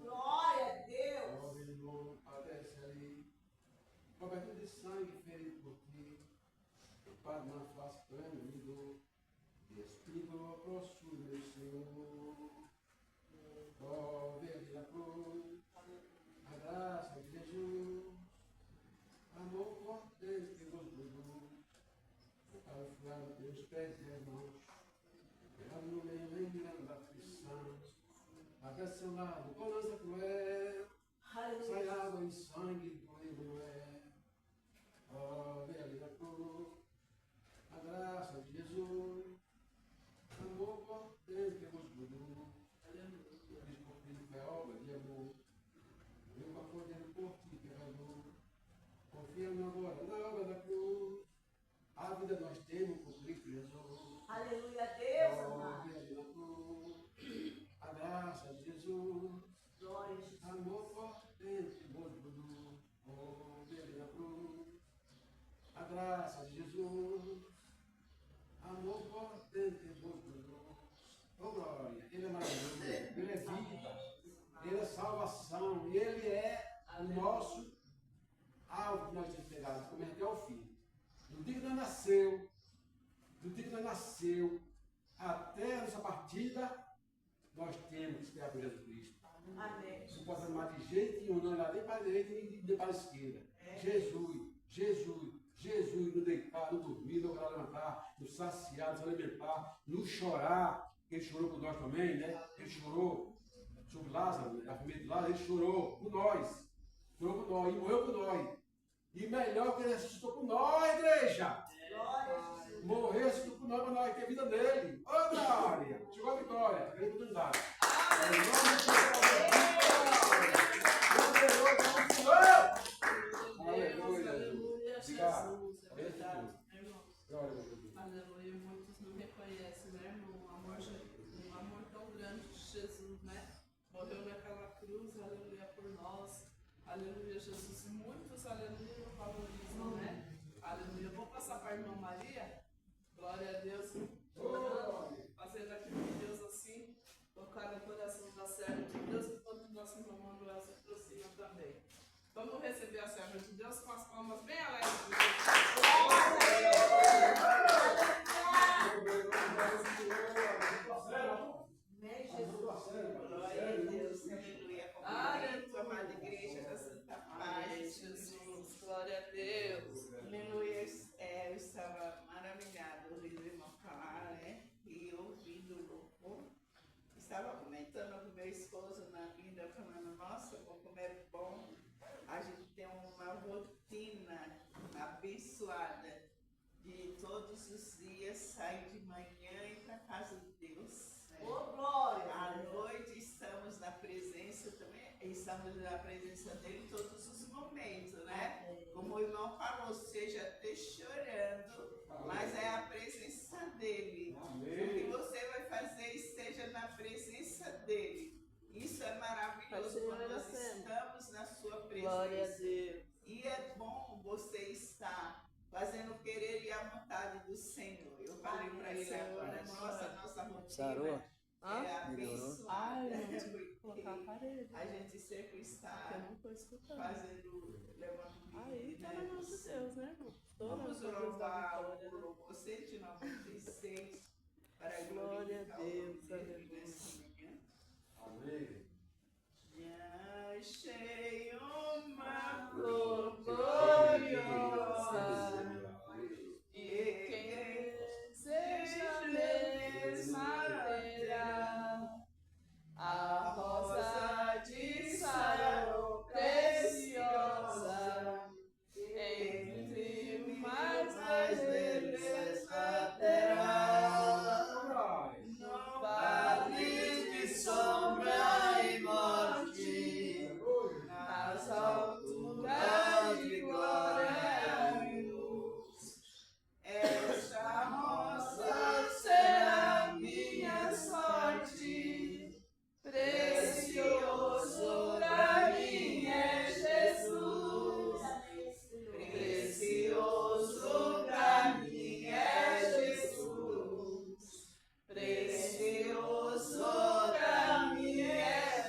Glória a Deus. Padece ali. Cobertura de sangue ferido por ti. Para na face plena de dor. Despido aproximo meu Senhor. Ó, verde da cruz. A graça de Jesus. Amor cortês que vos produz. Para furar os teus pés e mãos. Pela nuvem lembrando da aflição. Até seu lado, com lança cruel. Sai água e sangue do Emanuel. Ó, verde da cruz. A graça de Jesus. Amor cortês que vos produz. Desculpe foi obra de amor. Meu cordeiro por ti, pecador. Confia-me agora na obra da cruz. A vida nós temos por Cristo Jesus. Aleluia a Deus, amado. A graça de Jesus. Glória a Jesus. Amor cortês que vos produz. Oh, verde na cruz. A graça de Jesus. Amor cortês que vos produz. Oh, glória. Ele é maravilhoso. Ele é vida. Ele é salvação. E Ele é o nosso alvo que nós temos pegado, como até o fim. Do dia que nós nasceu, até a nossa partida, nós temos que esperar por Jesus Cristo. Amém. Não pode amar de jeito nenhum, não olhar nem para a direita nem para a esquerda. Jesus, no deitar, no dormir, no levantar, no saciar, no se alimentar, no chorar. Ele chorou por nós também, né? Ele chorou sobre Lázaro, a família de Lázaro, ele chorou por nós. Chorou por nós e morreu por nós. E melhor que ele ressuscitou por nós, igreja. Morreu, ressuscitou por nós, para nós ter vida nele. Ô, glória! Chegou a vitória, grande oportunidade. Aleluia, Jesus. É verdade, irmão. Aleluia. Muitos não reconhecem, né, irmão? Um amor tão grande de Jesus, né? Morreu naquela cruz, aleluia, por nós. Aleluia, Jesus. Muitos, aleluia, não valorizam, né? Aleluia. Eu vou passar para a irmã Maria. Glória a Deus. Fazendo aquilo de Deus assim. Tocar no coração da serva de Deus, enquanto nosso irmão Manuel se aproxima também. Vamos receber a serva de Deus com as palmas bem alegres. Amém, Jesus. Glória a Deus, aleluia. Aleluia, amada igreja da Santa Paz, Jesus. Glória a Deus. Aleluia. Eu estava maravilhado ouvindo o irmão falar, né? E ouvindo o louvor. Estava comentando com meu esposo na vida, falando, nossa, como é bom a gente ter uma rotina abençoada de todos os dias sair de manhã e ir para a casa de Deus. Ô, glória! À noite estamos na presença também, estamos na presença dele em todos os momentos, né? Como o irmão falou, seja até chorando, mas é a presença dele. O que você vai fazer, esteja na presença dele. Isso é maravilhoso quando nós estamos na sua presença. Glória a Deus. E é bom você estar fazendo o querer e a vontade do Senhor. Eu falei para ele agora, nossa rotina é abençoada. A gente sempre está fazendo, levando aí tá na mão de Deus, né, irmão? Vamos louvar o louvor 196 para glorificar o nome dele nessa manhã. Amém. Já achei uma flor gloriosa e quem seja mesma terá a rosa de Saron preciosa entre mais beleza terá no vale de sombra e morte, nas alturas de glória e luz. Esta rosa será minha sorte, precioso pra mim é Jesus. Precioso pra mim é Jesus. Precioso pra mim é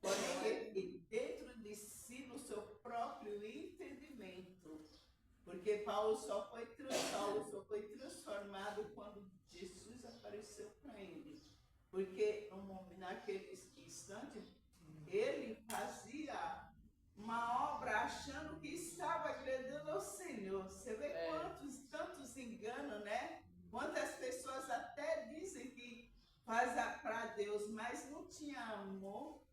porém ele dentro de si, no seu próprio entendimento. Porque Paulo só foi transformado quando Jesus apareceu para ele. Porque naquele instante, ele fazia uma obra achando que estava agradando ao Senhor. Você vê tantos enganos, né? Quantas pessoas até dizem que faz para Deus, mas não tinha amor,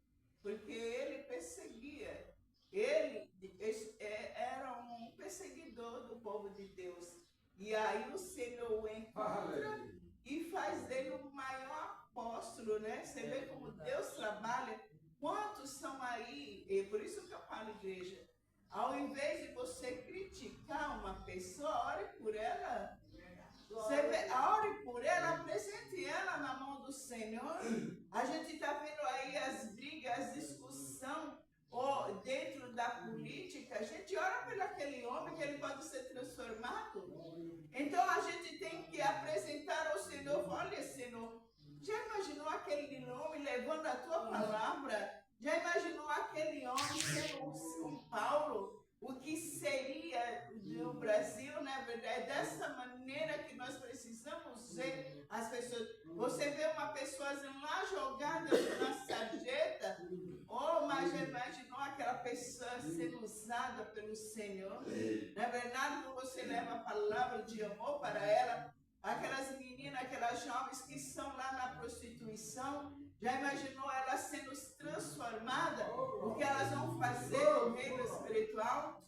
porque ele perseguia. Ele era um perseguidor do povo de Deus. E aí o Senhor o encontra e faz dele o maior apóstolo, né? Você vê como Deus trabalha. Quantos são aí? E por isso que eu falo, igreja, ao invés de você criticar uma pessoa, ore por ela. Você vê, ore por ela, apresente ela na mão do Senhor. A gente está vendo aí as brigas, as discussões dentro da política. A gente ora por aquele homem que ele pode ser transformado. Então a gente tem que apresentar ao Senhor. Olha, Senhor, já imaginou aquele homem levando a tua palavra? Já imaginou aquele homem sendo um Paulo? O que seria do Brasil, na verdade? É dessa maneira que nós precisamos ver as pessoas. Você vê uma pessoa lá jogada na sarjeta, mas já imaginou aquela pessoa sendo usada pelo Senhor? Na verdade, quando você leva a palavra de amor para ela, aquelas meninas, aquelas jovens que estão lá na prostituição, já imaginou elas sendo transformadas? O que elas vão fazer no reino espiritual?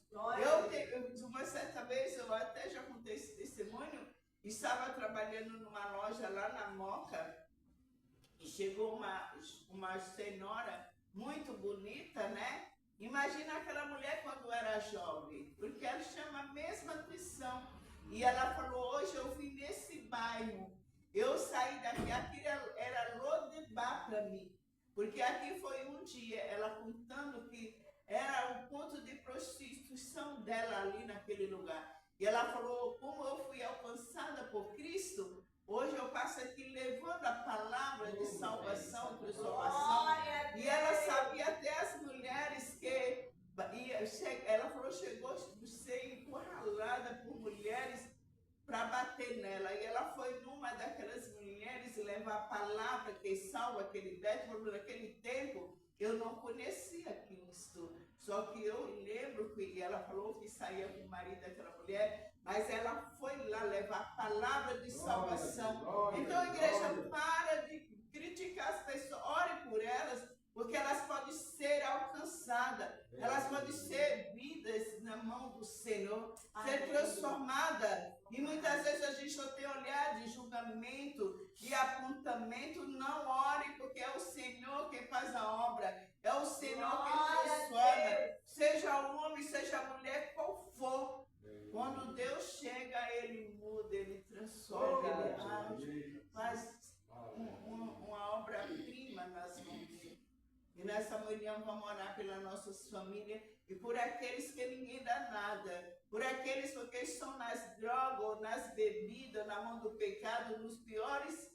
Uma certa vez, eu até já contei esse testemunho, estava trabalhando numa loja lá na Moca, e chegou uma senhora muito bonita, né? Imagina aquela mulher quando era jovem, porque ela chama a mesma atenção. E ela falou, hoje eu vim nesse bairro, eu saí daqui, aqui era Lodebar para mim, porque aqui foi um dia, ela contando que era o ponto de prostituição dela ali naquele lugar. E ela falou, como eu fui alcançada por Cristo, hoje eu passo aqui levando a palavra de salvação, transformação. E ela sabia até as mulheres que... Ela falou, chegou a ser encurralada por mulheres para bater nela. E ela foi numa daquelas mulheres levar a palavra que salva, aquele ideia. Naquele tempo, eu não conhecia Cristo. Só que eu lembro que ela falou que saía com o marido daquela mulher, mas ela foi lá levar a palavra de salvação. Então, a igreja, para de criticar as pessoas, ore por elas, porque elas podem ser alcançadas, elas podem ser vidas na mão do Senhor, ser transformadas. E muitas vezes a gente só tem olhar de julgamento, de apontamento. Não ore, porque é o Senhor quem faz a obra, é o Senhor quem transforma. Seja homem, seja mulher, qual for. Quando Deus chega, Ele muda, Ele transforma, Ele age, faz uma obra-prima nas mãos dele. E nessa manhã vamos orar pelas nossas famílias e por aqueles que ninguém dá nada. Por aqueles que estão nas drogas, nas bebidas, na mão do pecado, nos piores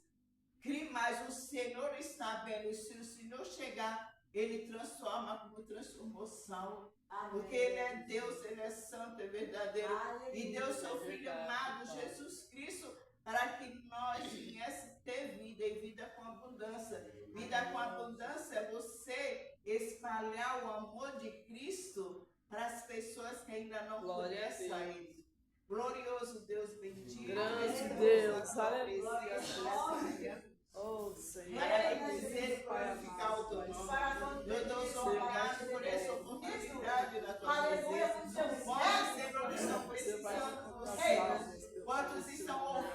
crimes. Mas o Senhor está vendo. E se o Senhor chegar, Ele transforma como transformou Saulo. Porque Ele é Deus, Ele é santo, é verdadeiro. E deu seu Filho amado, Jesus Cristo, para que nós viéssemos ter vida e vida com abundância. Vida com abundância é você espalhar o amor de Cristo para as pessoas que ainda não conhecem a Ele. Glorioso Deus bendito. Grande Deus, aleluia. Oh, Senhor. Agradecer por glorificar o teu nome. Meu Deus, obrigado por essa oportunidade da tua presença. Quantos sempre estão precisando de você? Quantos estão ouvindo,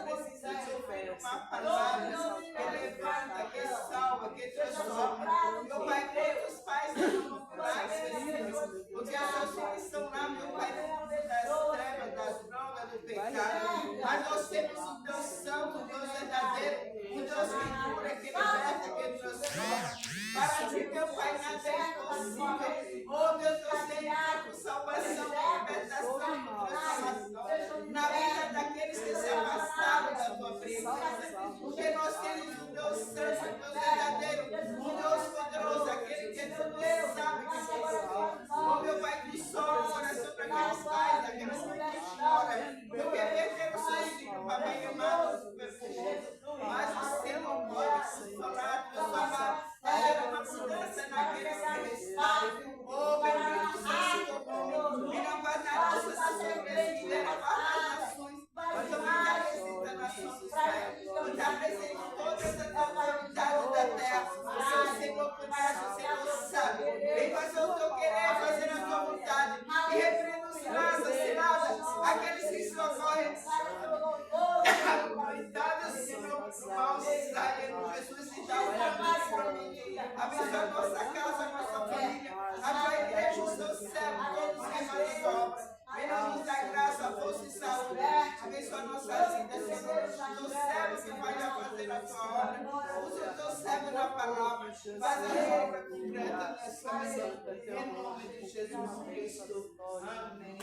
precisando de ouvir uma palavra que levanta, que salva, que transforma. Meu Pai, quantos pais não faz filhos? Porque as suas filhas estão lá, meu Pai, no mundo das trevas, das drogas, do pecado. Mas nós temos um Deus santo, um Deus verdadeiro, um Deus que cura, que liberta, que transforma. Para ti, meu Pai, nada é impossível. Oh, meu Deus, tem salvação, libertação e transformação na vida daqueles que se afastaram da tua presença. Porque nós temos um Deus santo, um Deus verdadeiro, um Deus poderoso, aquele que tenho nada superpoderoso, mas o seu amor é consolável, a sua amada gera uma mudança naqueles que recebem. Oh, bendito seja o teu nome. E não vai nada dessa sobreviver, não vai nas nações. Mas eu me na nação do céu. Eu te apresento todas as autoridades da terra. O seu Senhor conhece, o Senhor sabe. Vem fazer o teu querer, fazer a tua vontade. E repreenda os ciladas, aqueles que se ocorrem. Coitadas, Senhor, do mal de Israel, Jesus, e já o caminho para mim. Abençoa a nossa casa, a nossa família, a tua igreja, o seu servo, todos que fazem obras. Venha nos dar graça, força e saúde. Abençoa a nossa vida, Senhor. O teu servo que vai fazer a tua obra. Usa o teu servo na palavra. Faz a obra completa nessa vida. Em nome de Jesus Cristo. Amém.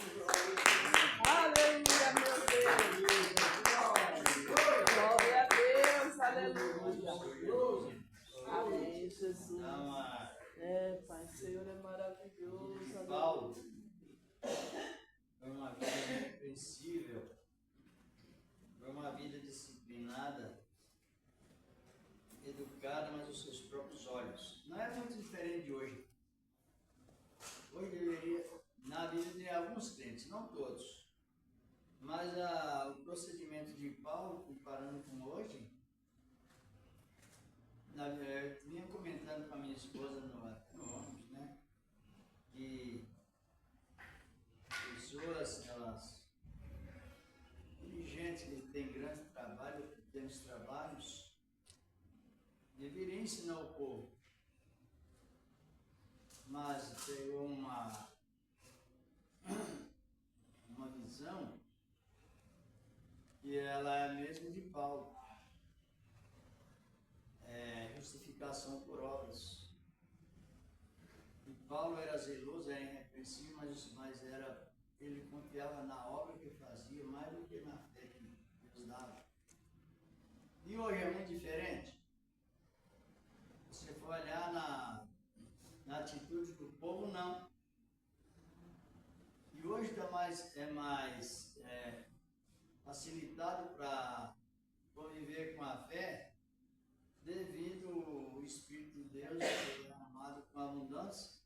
Aleluia, meu Deus. Glória a Deus, aleluia. Amém, Jesus. Pai, o Senhor é maravilhoso. Paulo foi uma vida irrepreensível, foi uma vida disciplinada, educada, mas aos seus próprios olhos. Não é muito diferente de hoje. Hoje deveria, na vida de alguns crentes, não todos, mas o procedimento de Paulo, comparando com hoje, eu vinha comentando com a minha esposa no ônibus, né, que pessoas, elas, dirigentes que têm grande trabalho, pequenos trabalhos, deveriam ensinar o povo, mas pegou uma visão que ela é a mesma de Paulo. Justificação por obras. E Paulo era zeloso, era irrepreensível, mas ele confiava na obra que fazia mais do que na fé que Deus dava. E hoje é muito diferente. Você for olhar na atitude do povo, não. E hoje é mais facilitado para conviver com a fé, devido ao Espírito de Deus ser derramado com abundância,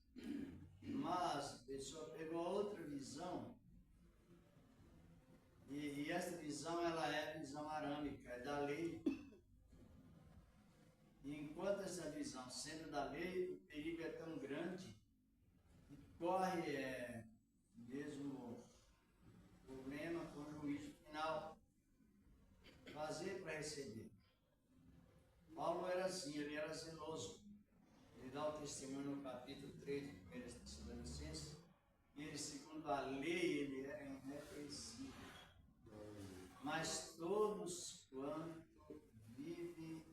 mas a pessoa pegou outra visão, e essa visão ela é a visão arâmica, é da lei. E enquanto essa visão sendo da lei, o perigo é tão grande que corre mesmo problema com o juízo final, fazer para receber. Paulo era assim, ele era zeloso. Ele dá o testemunho no capítulo 3 de 1 Tessalonicenses. Ele, segundo a lei, ele era irrepreensível. Mas todos quanto vivem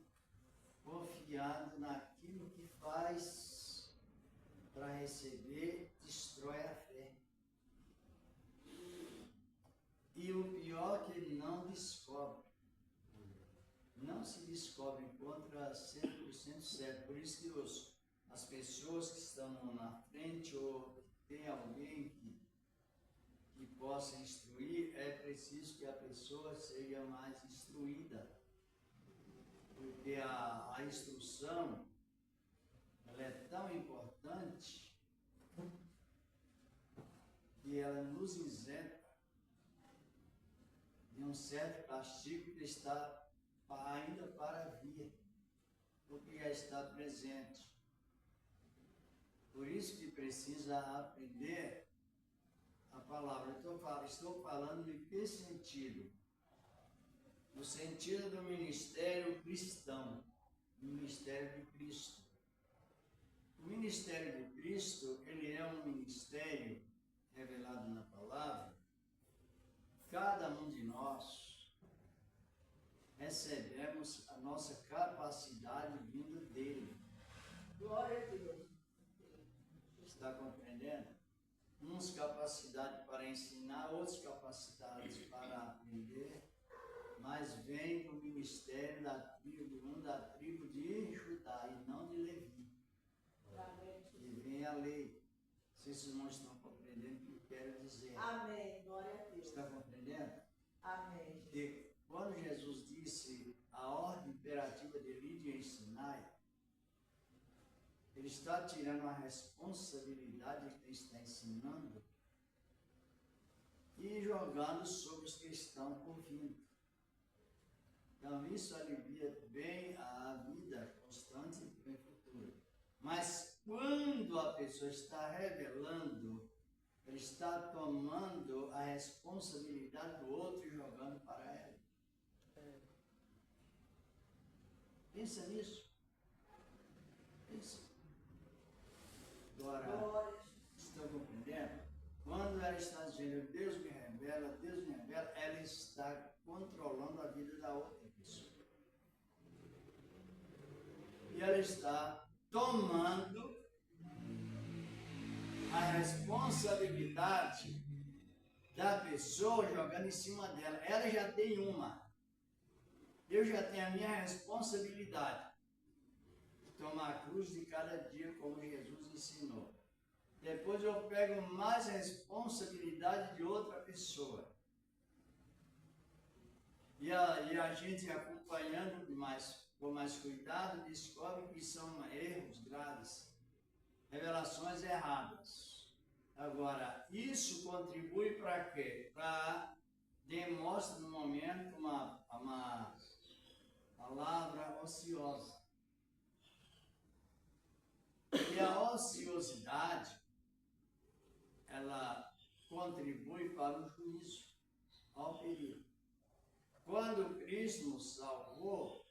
confiando naquilo que faz para receber, destrói a fé. E o pior é que ele não descobre. Não se descobre contra 100% certo. Por isso que as pessoas que estão na frente ou tem alguém que possa instruir, é preciso que a pessoa seja mais instruída. Porque a instrução ela é tão importante que ela nos isenta de um certo castigo que está ainda para vir, porque já está presente. Por isso que precisa aprender a palavra. Estou falando de que sentido? No sentido do ministério cristão, do ministério de Cristo. O ministério de Cristo, ele é um ministério revelado na palavra. Cada um de nós recebemos a nossa capacidade vinda dele. Glória a Deus. Está compreendendo? Uns capacidade para ensinar, outros capacidades para aprender, mas vem do ministério da tribo de Judá e não de Levi. E vem a lei. Vocês não estão compreendendo o que eu quero dizer. Amém. Glória a Deus. Está compreendendo? Amém. Porque quando Ele está tirando a responsabilidade que ele está ensinando e jogando sobre os que estão ouvindo. Então, isso alivia bem a vida constante e bem futura. Mas quando a pessoa está revelando, ele está tomando a responsabilidade do outro e jogando para ela. Pensa nisso. Pensa. Agora, estão compreendendo? Quando ela está dizendo, Deus me revela, ela está controlando a vida da outra pessoa. E ela está tomando a responsabilidade da pessoa jogando em cima dela. Ela já tem uma. Eu já tenho a minha responsabilidade. Tomar a cruz de cada dia, como Jesus ensinou. Depois eu pego mais responsabilidade de outra pessoa. E a gente acompanhando com mais cuidado, descobre que são erros graves, revelações erradas. Agora, isso contribui para quê? Para demonstrar no momento uma palavra ociosa. E a ociosidade, ela contribui para o juízo, ao perigo. Quando Cristo nos salvou,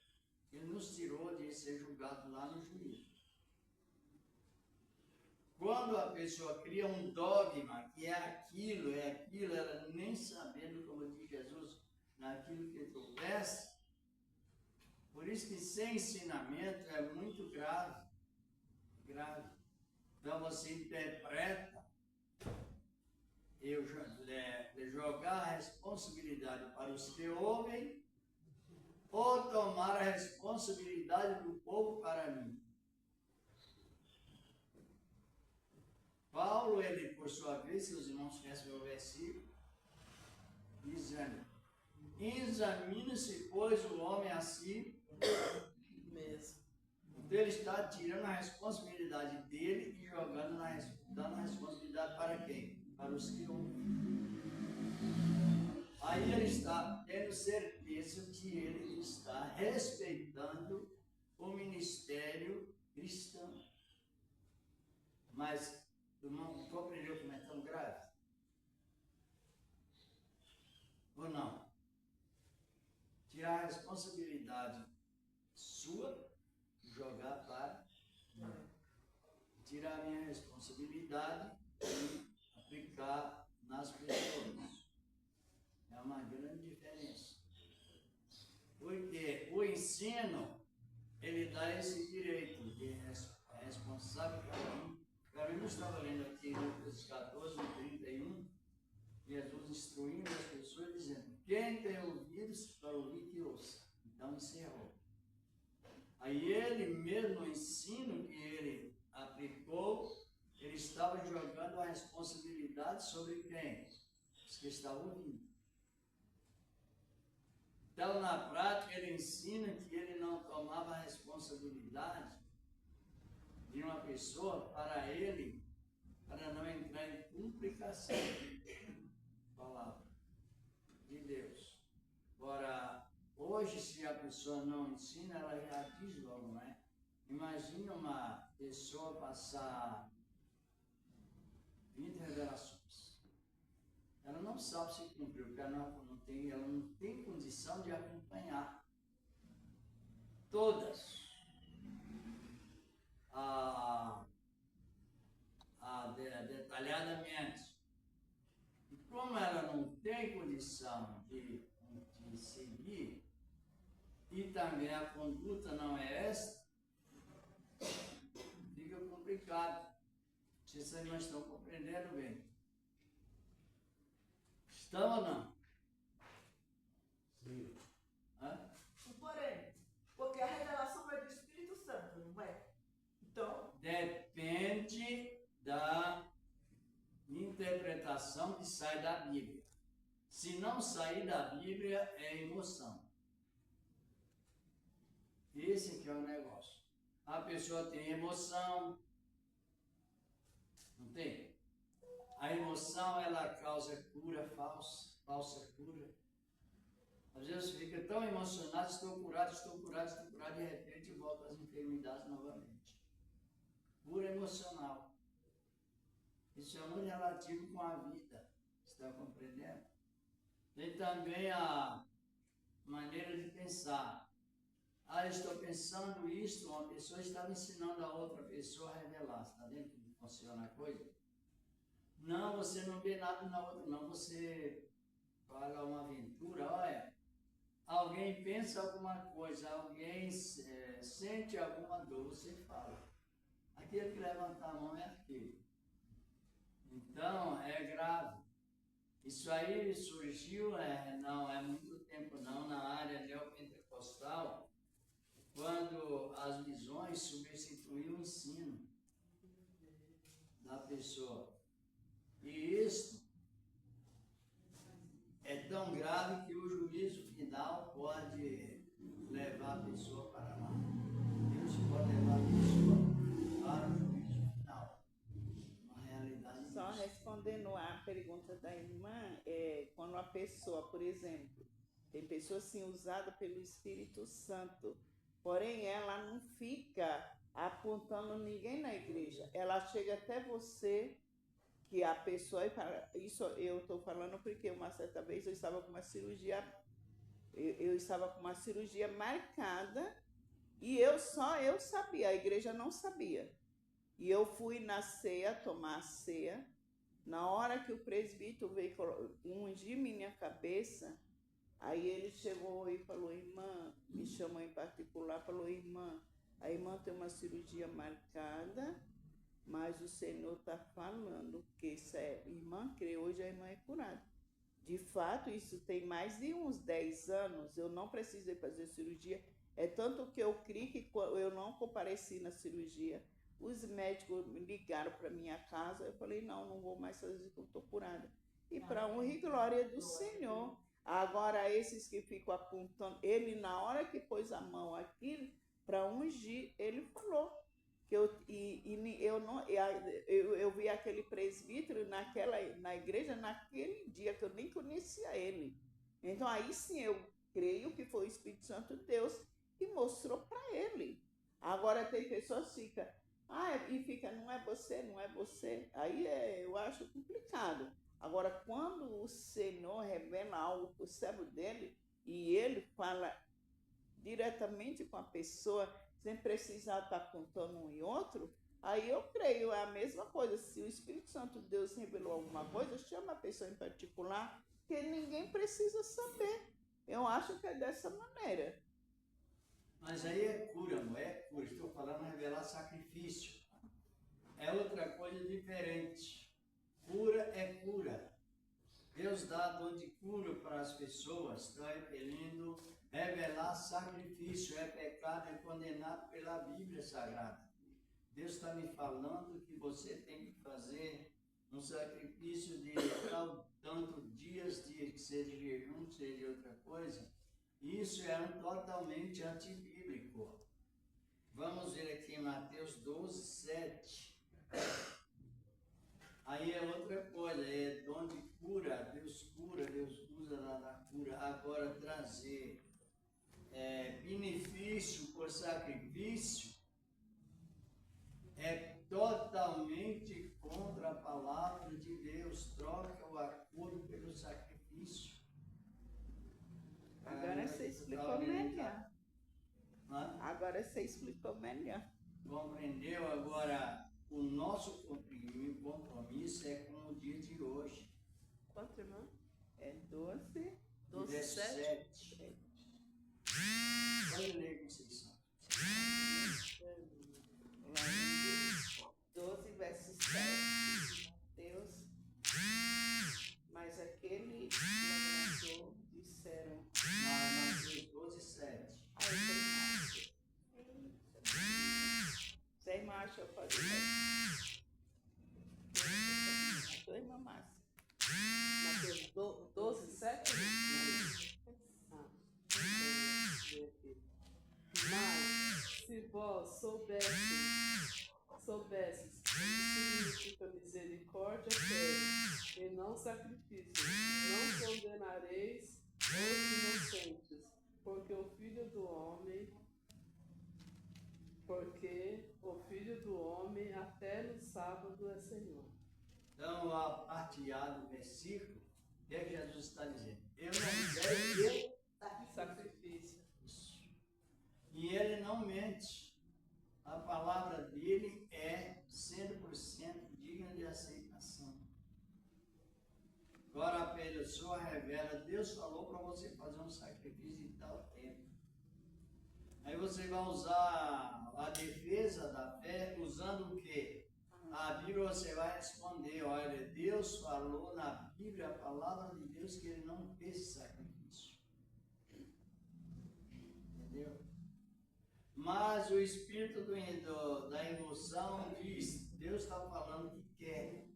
Ele nos tirou de ser julgado lá no juízo. Quando a pessoa cria um dogma, que é aquilo, ela nem sabendo, como diz Jesus, naquilo que tropeça, por isso que sem ensinamento é muito grave. Então você interpreta jogar a responsabilidade para os que ouvem ou tomar a responsabilidade do povo para mim. Paulo, ele, por sua vez, se os irmãos conhecem o versículo, dizendo, examine-se, pois, o homem a si Mesmo. Então ele está tirando a responsabilidade dele e dando a responsabilidade para quem? Para os que ouvem. Aí ele está tendo certeza que ele está respeitando o ministério cristão. Mas não compreendeu como é tão grave? Ou não? Tirar a responsabilidade sua, jogar para tirar a minha responsabilidade e aplicar nas pessoas. É uma grande diferença. Porque o ensino, ele dá esse direito de responsável para mim. Eu estava lendo aqui Lucas 14, 31, Jesus instruindo as pessoas, dizendo, quem tem ouvidos para ouvir, que ouça. Então encerrou. Aí ele mesmo, no ensino que ele aplicou, ele estava jogando a responsabilidade sobre quem? Os que estavam ouvindo. Então, na prática, ele ensina que ele não tomava a responsabilidade de uma pessoa para ele, para não entrar em complicação com a palavra de Deus. Ora, hoje, se a pessoa não ensina, ela já diz logo, não é? Imagina uma pessoa passar 20 revelações. Ela não sabe se cumpriu, porque ela não tem condição de acompanhar todas. Detalhadamente. E como ela não tem condição de seguir, e também a conduta não é esta, fica complicado. Vocês não estão compreendendo bem. Estão ou não? Sim. Hã? Porém, porque a revelação é do Espírito Santo, não é? Então, Depende da interpretação que sai da Bíblia. Se não sair da Bíblia, é emoção. Esse que é o negócio. A pessoa tem emoção, não tem? A emoção, ela causa cura falsa cura. Às vezes você fica tão emocionado, estou curado, de repente volta às enfermidades novamente. Cura emocional. Isso é muito relativo com a vida, está compreendendo? Tem também a maneira de pensar. Ah, eu estou pensando isto, uma pessoa estava ensinando a outra pessoa a revelar. Está vendo como funciona a coisa? Não, você não vê nada na outra, não. Você fala uma aventura, olha. Alguém pensa alguma coisa, alguém sente alguma dor, você fala. Aquele que levanta a mão é aquele. Então, é grave. Isso aí surgiu, não é muito tempo não, na área neopentecostal, quando as visões substituíam o ensino da pessoa. E isso é tão grave que o juízo final pode levar a pessoa para lá. Deus pode levar a pessoa para o juízo final. Uma realidade. Só respondendo à pergunta da irmã, quando a pessoa, por exemplo, tem pessoa assim usada pelo Espírito Santo, porém ela não fica apontando ninguém na igreja. Ela chega até você, que a pessoa, isso eu estou falando porque uma certa vez eu estava com uma cirurgia, eu estava com uma cirurgia marcada e eu sabia, a igreja não sabia. E eu fui na ceia, tomar a ceia. Na hora que o presbítero veio ungir minha cabeça, aí ele chegou e falou, irmã, me chamou em particular, falou, irmã, a irmã tem uma cirurgia marcada, mas o Senhor está falando que se a irmã crê, hoje a irmã é curada. De fato, isso tem mais de uns 10 anos, eu não precisei fazer cirurgia, é tanto que eu criei que eu não compareci na cirurgia. Os médicos me ligaram para minha casa, eu falei, não vou mais fazer, que eu estou curada. E para honra e glória do Senhor. Agora, esses que ficam apontando, ele na hora que pôs a mão aqui, para ungir, ele falou. Que eu vi aquele presbítero na igreja naquele dia, que eu nem conhecia ele. Então, aí sim, eu creio que foi o Espírito Santo de Deus que mostrou para ele. Agora, tem pessoas que ficam... não é você. Aí eu acho complicado. Agora, quando o Senhor revela algo para o servo dele e ele fala diretamente com a pessoa, sem precisar estar contando um e outro, aí eu creio, é a mesma coisa. Se o Espírito Santo de Deus revelou alguma coisa, chama a pessoa em particular, que ninguém precisa saber. Eu acho que é dessa maneira. Mas aí é cura, não é cura. Estou falando revelar sacrifício. É outra coisa diferente. Cura é cura. Deus dá dom de cura para as pessoas, está repelindo revelar sacrifício. É pecado, é condenado pela Bíblia Sagrada. Deus está me falando que você tem que fazer um sacrifício de tanto dias, seja jejum, seja outra coisa. Isso é totalmente antibíblico. Vamos ver aqui em Mateus 12, 7. Aí é outra coisa, é dom de cura, Deus usa da cura. Agora trazer benefício por sacrifício é totalmente contra a palavra de Deus. Troca o acordo pelo sacrifício. Agora você explicou melhor. Agora você explicou melhor. Compreendeu? Agora, o nosso compromisso é com o dia de hoje. Quanto, irmão? É 12. 17. Pode ler com vocês. 12, verso 7. Deus. Mas aquele lavrador disseram. Não, 12, 7. Sem marcha, eu pode ver. Estou em Márcia. Mateus 12, 7? Mas, se vós vós soubesses o que significa misericórdia, queres, e não sacrifício, não condenareis os inocentes, porque o Filho do Homem até no sábado é Senhor. Então, a parte A do versículo, o que é que Jesus está dizendo? Eu não quero Sacrifício. isso. E ele não mente. A palavra dele é 100% digna de aceitação. Agora a pessoa revela, Deus falou para você fazer um sacrifício em tal tempo. Aí você vai usar a defesa da fé usando o quê? A Bíblia você vai responder, olha, Deus falou na Bíblia, a palavra de Deus, que ele não fez sacrifício. Entendeu? Mas o espírito da emoção diz, Deus está falando que quer.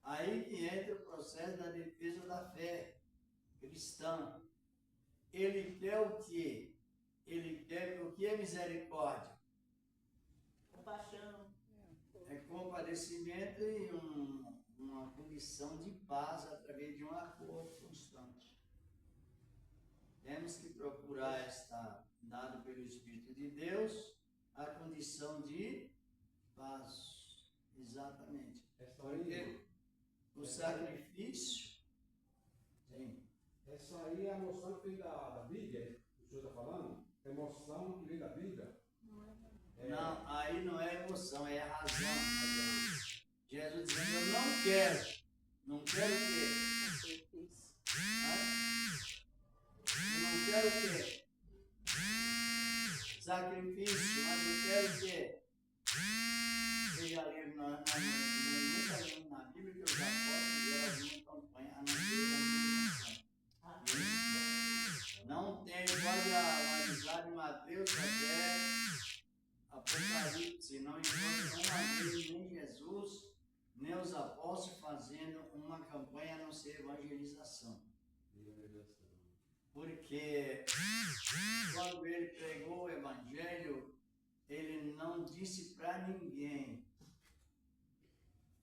Aí que entra o processo da defesa da fé cristã. Ele quer o quê? Ele quer o que é misericórdia? Compaixão. É compadecimento e uma condição de paz através de um acordo constante. Temos que procurar estar dado pelo Espírito de Deus a condição de paz. Exatamente. Porque o sacrifício, sim. Essa aí é a noção que vem da Bíblia, que o senhor está falando? É emoção que vem da Bíblia? Não, aí não é emoção, é a razão. Jesus dizendo, eu não quero. Não quero o quê? Eu não quero o quê? Sacrifício, mas eu quero o quê? Vocês já leram nunca lemos na Bíblia que os apóstolos geram uma campanha a não ser uma não tem, pode analisar de Mateus até Apocalipse, não encontra uma vez nem Jesus, nem os apóstolos fazendo uma campanha a não ser evangelização. Porque quando ele pregou o evangelho, ele não disse para ninguém,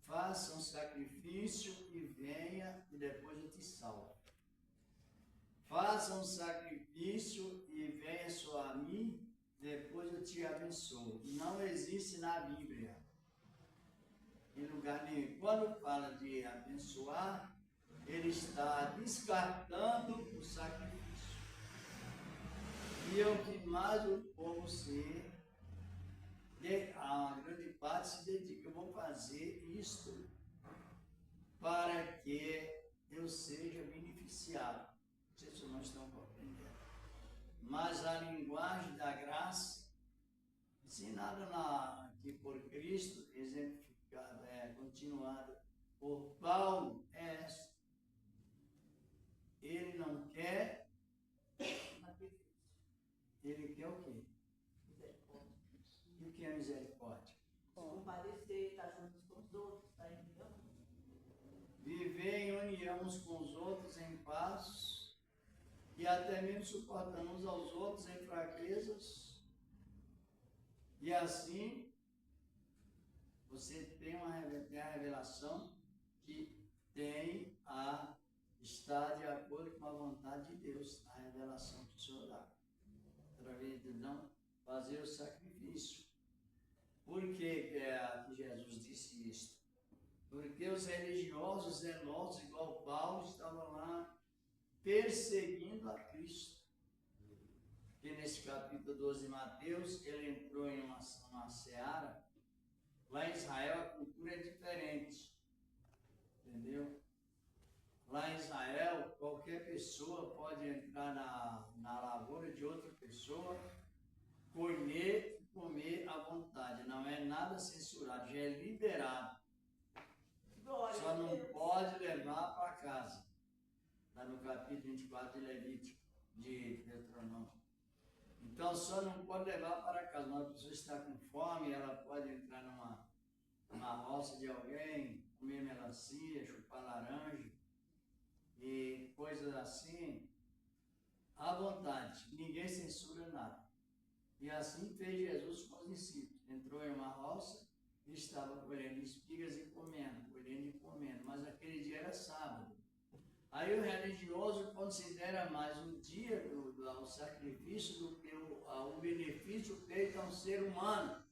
faça um sacrifício e venha e depois eu te salvo. Faça um sacrifício e venha só a mim, depois eu te abençoo. Não existe na Bíblia, em lugar nenhum. Quando fala de abençoar, ele está descartando o sacrifício. E é o que mais o povo a grande parte se dedica. Eu vou fazer isto para que eu seja beneficiado. Não sei se vocês não estão compreendendo. Mas a linguagem da graça, ensinada aqui por Cristo, exemplificada, continuada por Paulo, é essa. Ele não quer, ele quer o quê? Misericórdia. E o que é misericórdia? Compadecer, estar juntos com os outros, estar em união. Viver em união uns com os outros em paz e até mesmo suportando uns aos outros em fraquezas. E assim você tem a revelação que tem a estar de acordo com a vontade de Deus, a revelação que o Senhor dá, através de não fazer o sacrifício. Por que Jesus disse isso? Porque os religiosos zelosos, igual Paulo, estavam lá perseguindo a Cristo. Porque nesse capítulo 12 de Mateus, ele entrou em uma seara. Lá em Israel a cultura é diferente. Entendeu? Lá em Israel, qualquer pessoa pode entrar na lavoura de outra pessoa, colher e comer à vontade. Não é nada censurado, já é liberado. Glória Só a não Deus. pode levar para casa. Está no capítulo 24 de Levítico, de Deuteronômio. Então, só não pode levar para casa. Uma pessoa está com fome, ela pode entrar numa roça de alguém, comer melancia, chupar laranja e coisas assim, à vontade. Ninguém censura nada. E assim fez Jesus com os discípulos. Entrou em uma roça e estava colhendo espigas e comendo, colhendo e comendo. Mas aquele dia era sábado. Aí o religioso considera mais o dia do sacrifício do que o benefício feito a um ser humano.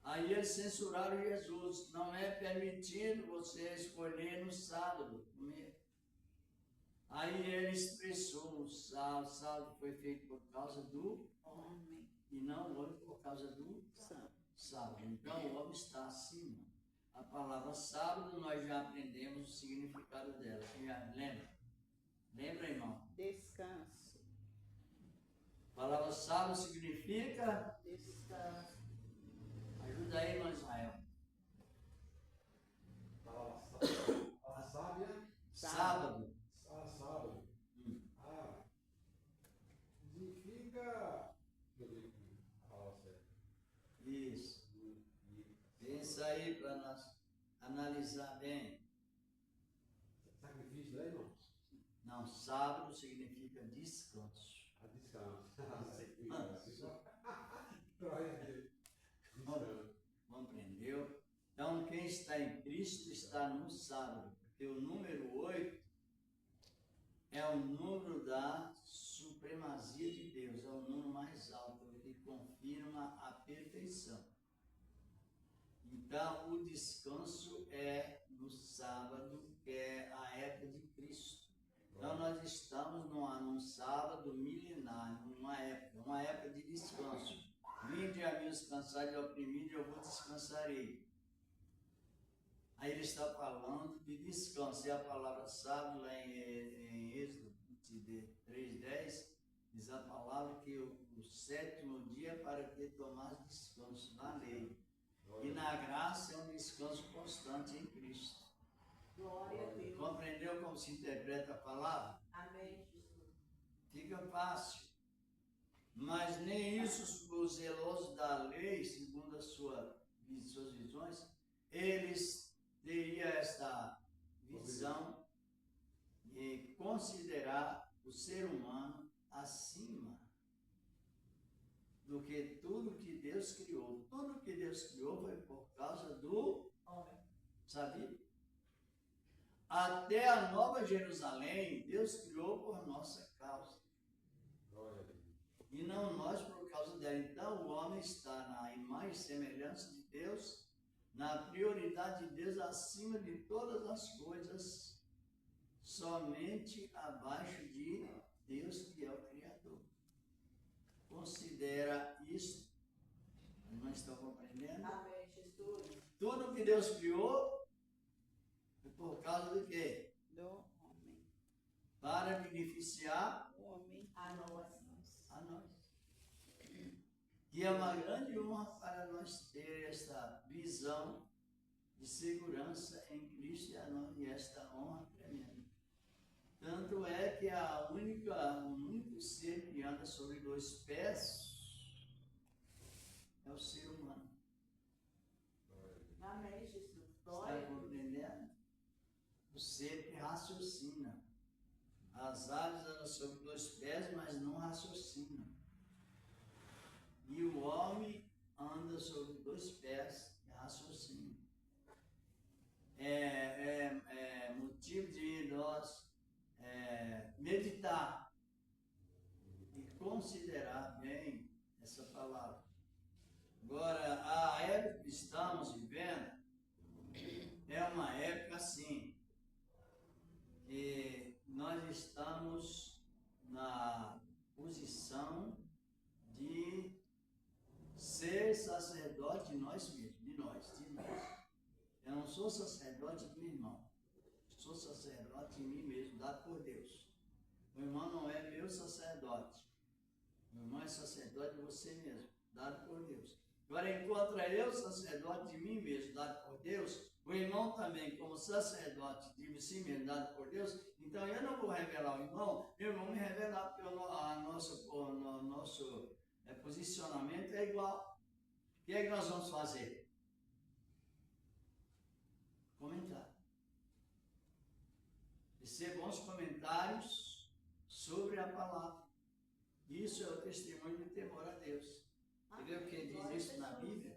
Aí eles censuraram Jesus. Não é permitido você escolher no sábado comer. Aí ele expressou o sábado foi feito por causa do Homem. e não o homem por causa do sábado. Então o homem está acima. A palavra sábado nós já aprendemos o significado dela. Quem já lembra? Lembra, irmão? Descanso. A palavra sábado significa. Descanso. Ajuda aí, irmão Israel. A sábia. Sábado. Sábado. Significa. Deixa eu ver a palavra certa. Isso. Pensa aí para nós analisar bem. Sacrifício, né, irmão? Não, sábado significa descanso. A descanso. Descanso. Compreendeu? Então, quem está em Cristo está no sábado, porque o número 8 é o número da supremacia de Deus, é o número mais alto, ele confirma a perfeição. Então, o descanso é no sábado, que é a época de Cristo. Então, nós estamos num sábado milenar, uma época de descanso. Vinde a mim os cansados e oprimidos, eu vos descansarei. Aí ele está falando de descanso. E a palavra sábado, lá em Êxodo 3:10, diz a palavra que o sétimo dia para que tomasse descanso na lei. E na graça é um descanso constante em Cristo. Glória a Deus. Compreendeu como se interpreta a palavra? Amém, Jesus. Fica fácil. Mas nem isso os zelosos da lei, segundo as suas visões, eles teriam esta visão de considerar o ser humano acima do que tudo que Deus criou. Tudo que Deus criou foi por causa do Homem. sabia? Até a Nova Jerusalém, Deus criou por nossa causa. Glória a Deus. E não nós por causa dela. Então o homem está na imagem e semelhança de Deus, na prioridade de Deus acima de todas as coisas, somente abaixo de Deus que é o Criador. Considera isso. Não estão compreendendo? Amém, Jesus. Tudo que Deus criou é por causa do quê? Do homem. Para beneficiar O homem. A nós. a nós. E é uma grande honra para nós ter esta visão de segurança em Cristo e esta honra tremenda. Tanto é que o único ser que anda sobre 2 pés é o ser humano. Amém, Jesus. Está Glória a Deus. compreendendo? O ser que raciocina. As aves andam sobre 2 pés, mas não raciocinam. E o homem anda sobre 2 pés e raciocina. É motivo de nós meditar e considerar bem essa palavra. Agora, a época que estamos vivendo é uma época assim, que nós estamos na posição de ser sacerdote de nós mesmos, de nós. Eu não sou sacerdote do irmão, sou sacerdote de mim mesmo, dado por Deus. O irmão não é meu sacerdote, o irmão é sacerdote de você mesmo, dado por Deus. Agora, enquanto eu, sacerdote de mim mesmo, dado por Deus, o irmão também, como sacerdote de si mesmo, dado por Deus, então eu não vou revelar o irmão me revelar, porque o nosso posicionamento é igual. O que é que nós vamos fazer? Comentar. Recebam os comentários sobre a palavra. Isso é o testemunho de temor a Deus. Entendeu? Quem diz isso na Bíblia?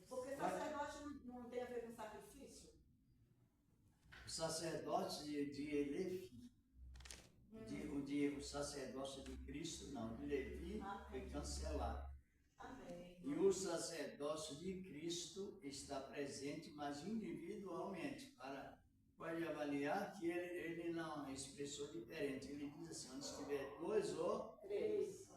Porque sacerdote não tem a ver com sacrifício? O sacerdote de Elefi, o sacerdócio de Cristo, não, de Levi foi cancelado. Amém. E o sacerdócio de Cristo está presente, mas individualmente. Pode avaliar que ele não expressou diferente. Ele diz assim, onde estiver 2 ou 3.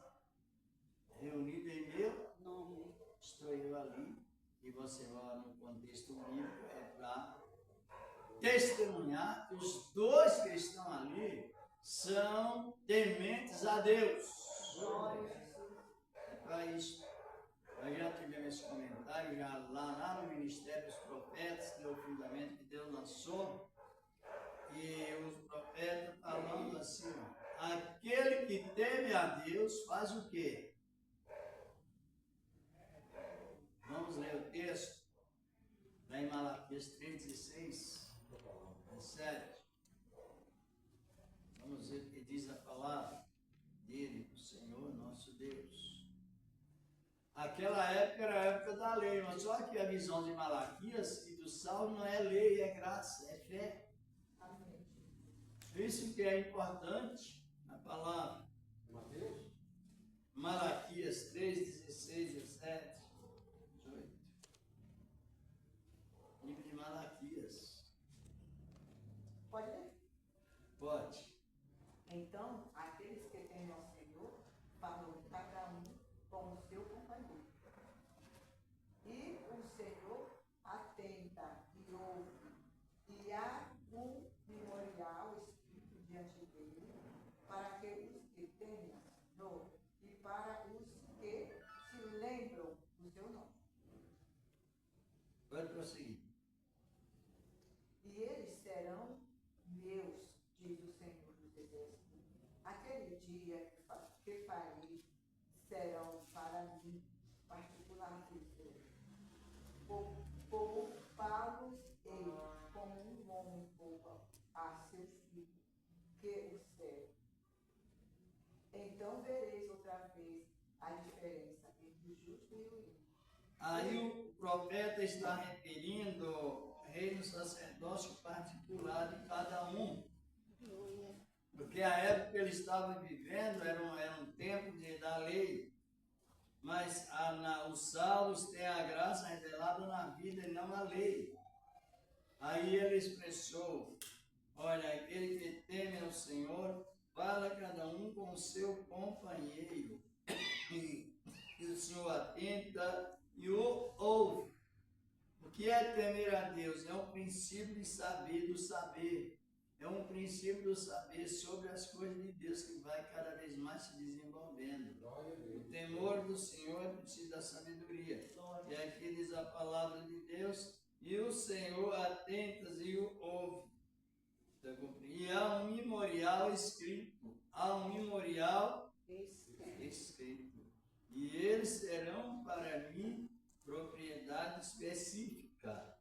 reunidos em meu Nome. estou eu ali. E você vai no contexto bíblico, é para testemunhar que os dois que estão ali são tementes a Deus. É para isso. Nós já tivemos esse comentário, já lá no Ministério dos Profetas, que é o fundamento que Deus lançou. E os profetas falando assim, ó, aquele que teme a Deus faz o quê? Vamos ler o texto, lá em Malaquias 3,16, 17. Vamos ver o que diz a palavra dele, do Senhor nosso Deus. Aquela época era a época da lei, mas só que a visão de Malaquias e do Salmo não é lei, é graça, é fé. Isso que é importante, a palavra. Mateus? Malaquias 3,16, 17, 18. Livro de Malaquias. Pode ler? Pode. Então, aqueles que temem ao Senhor, falam cada um com o seu companheiro. E o Senhor atenta e ouve, e há um memorial escrito diante dele, para que os que temem e para os que se lembram do seu nome. Pode prosseguir. E eles serão meus, diz o Senhor dos Exércitos. Aquele dia que farei serão para mim particular poupá-los-ei como um homem poupa a seu filho, que o serve. Então vereis outra vez a diferença entre o justo e o ímpio. Aí o profeta está referindo o reino sacerdócio particular de cada um. Porque a época que ele estava vivendo era um tempo da lei. Mas os salvos têm a graça revelada na vida e não na lei. Aí ele expressou, olha, aquele que teme ao Senhor, fala cada um com o seu companheiro. E o Senhor atenta e o ouve. O que é temer a Deus? É um princípio de saber, do saber. É um princípio do saber sobre as coisas de Deus que vai cada vez mais se desenvolvendo. O temor do Senhor precisa da sabedoria. E aqui diz a palavra de Deus, e o Senhor atenta e o ouve. E há um memorial escrito. Há um memorial escrito. E eles serão para mim propriedade específica.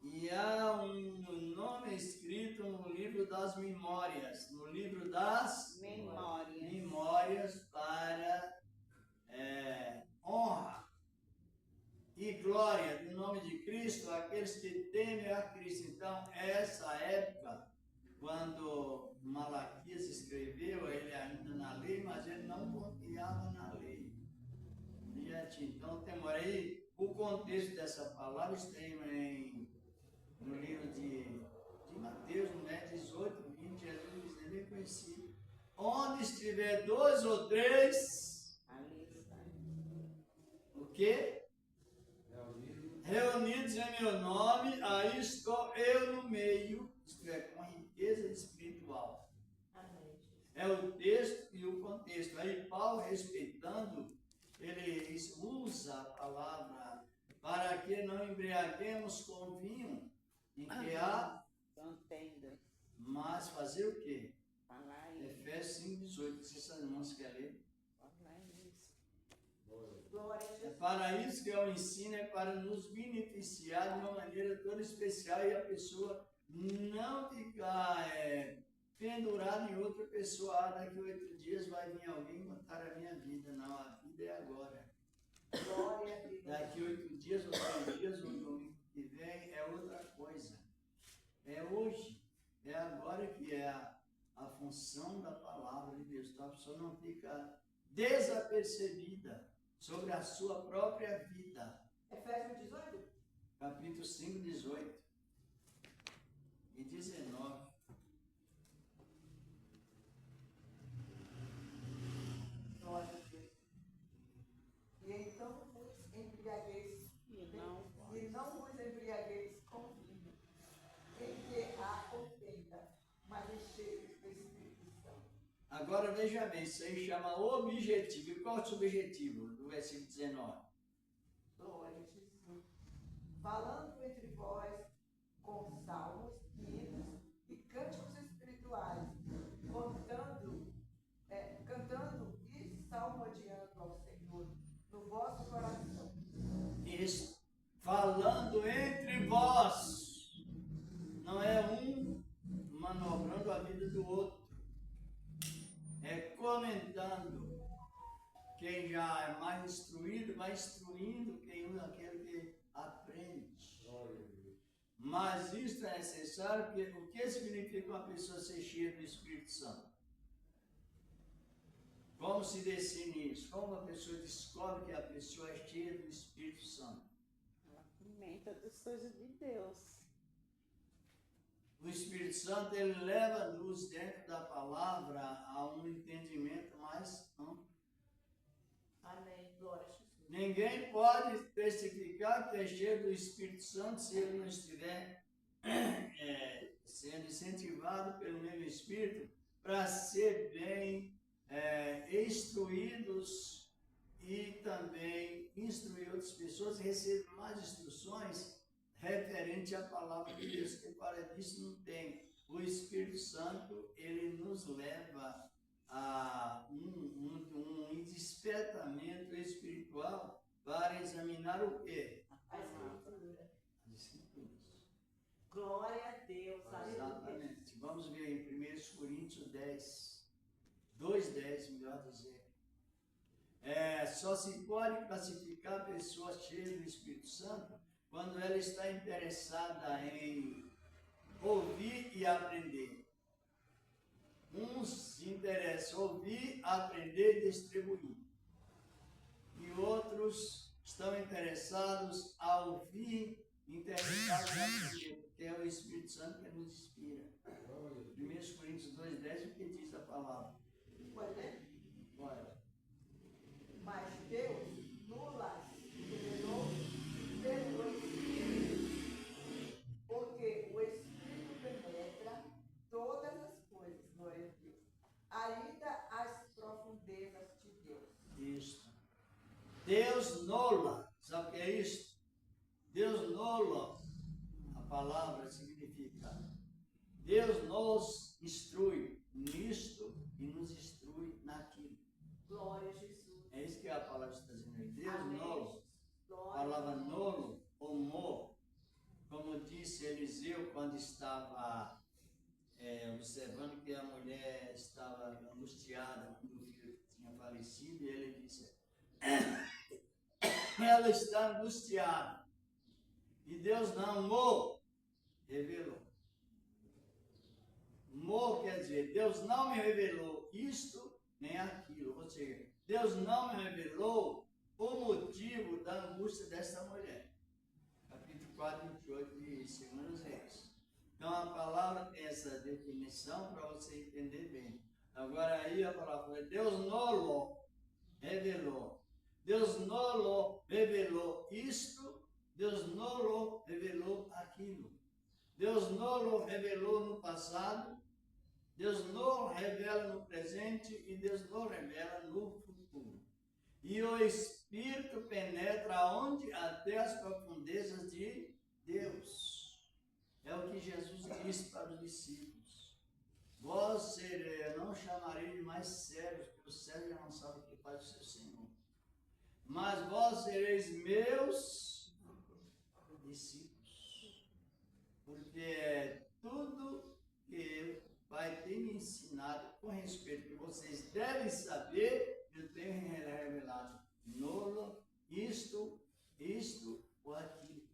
E há um nome escrito no livro das memórias, no livro das memórias para honra e glória do nome de Cristo, aqueles que temem a Cristo. Então, essa época, quando Malaquias escreveu, ele ainda na lei, mas ele não confiava na lei. Então, temor aí, o contexto dessa palavra está no livro de Mateus, né, 18, 20, Jesus diz, ele é conhecido. Onde estiver 2 ou 3, o quê? Reunidos em meu nome, aí estou eu no meio, isto é, com riqueza espiritual. Amém. É o texto e o contexto. Aí Paulo, respeitando, ele usa a palavra para que não embriaguemos com vinho, em que há contenda. Mas fazer o quê? Falar isso. Efésios 5:18. Se essas irmãs querem ler. Falar isso. Glória a É Jesus. para isso que é o ensino, é para nos beneficiar de uma maneira toda especial e a pessoa não ficar pendurado em outra pessoa. Ah, daqui 8 dias vai vir alguém contar a minha vida. Não, a vida é agora. Glória a Deus. Daqui 8 dias, ou 3 dias, ou domingo que vem, é outra coisa. É hoje, é agora que é a função da palavra de Deus. Então a pessoa não fica desapercebida sobre a sua própria vida. Efésios 18. Capítulo 5, 18 e 19. Glória a Deus. E então vos embriagueis, e não vos embriagueis com vinho, em que há contenda, mas enchei-vos do Espírito Santo. Agora veja bem, isso aí chama objetivo. E qual é o subjetivo do versículo 19? Glória a Jesus. Falando entre vós com salmos, hinos e cânticos espirituais, cantando e salmodiando ao Senhor no vosso coração. Isso. Falando entre vós. Não é um manobrando a vida do outro. É comentando. Quem já é mais instruído, vai instruindo aquele que aprende. Mas isso é necessário, porque o que significa uma pessoa ser cheia do Espírito Santo? Como se define isso? Como uma pessoa descobre que a pessoa é cheia do Espírito Santo? Ela comenta das coisas de Deus. O Espírito Santo, ele leva-nos dentro da palavra a um entendimento mais amplo. Amém. Glória a Jesus. Ninguém pode testificar que é cheio do Espírito Santo se ele não estiver sendo incentivado pelo mesmo Espírito para ser bem instruídos e também instruir outras pessoas e receber mais instruções referente à palavra de Deus, que para disso não tem. O Espírito Santo, ele nos leva a um despertamento espiritual para examinar o quê? A Escritura. As Escrituras. Glória a Deus. Aleluia. Exatamente. Vamos ver em 1 Coríntios 10, 2:10, melhor dizer. Só se pode classificar a pessoa cheia do Espírito Santo quando ela está interessada em ouvir e aprender. Uns se interessam em ouvir, aprender e distribuir. E outros estão interessados a ouvir, interessados a aprender, porque é o Espírito Santo que nos inspira. 1 Coríntios 2:10, o que diz a palavra? Pode ler? Olha. Mas Deus nula revelou pelo Espírito, porque o Espírito penetra todas as coisas, glória a Deus, ainda as profundezas de Deus. Isso. Deus nola, sabe o que é isso? Deus nola, a palavra significa, Deus nos instrui nisto e nos instrui naquilo. Glória a Jesus. É isso que a palavra está dizendo. Deus Amém. nolo, a Glória palavra a Deus. nolo, homo, como disse Eliseu quando estava observando que a mulher estava angustiada quando o filho tinha falecido, e ele disse, ela está angustiada. E Deus não mo revelou. Mo quer dizer, Deus não me revelou isto nem aquilo. Ou seja, Deus não me revelou o motivo da angústia dessa mulher. Capítulo 4, 28 de 2 Reis. Então a palavra tem essa definição para você entender bem. Agora aí a palavra Deus nolo revelou. Deus nolo revelou isto, Deus nolo revelou aquilo. Deus nolo revelou no passado, Deus não revela no presente e Deus não revela no futuro. E o Espírito penetra onde? Até as profundezas de Deus. É o que Jesus disse para os discípulos. Vós não chamarei de mais sérios, porque os sérios já não sabem o que faz o seu Senhor. Mas vós sereis meus discípulos. Porque tudo que Pai tem me ensinado com respeito que vocês devem saber, eu tenho revelado nolo, isto ou aquilo.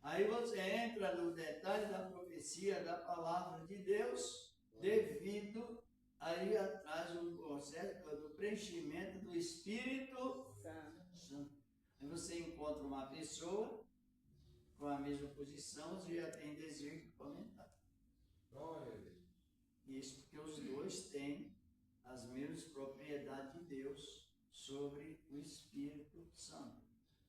Aí você entra no detalhe da profecia da palavra de Deus, devido aí atrás do processo do preenchimento do Espírito Santo. Aí você encontra uma pessoa com a mesma posição, você já tem desejo de comentar. Isso porque os dois têm as mesmas propriedades de Deus sobre o Espírito Santo.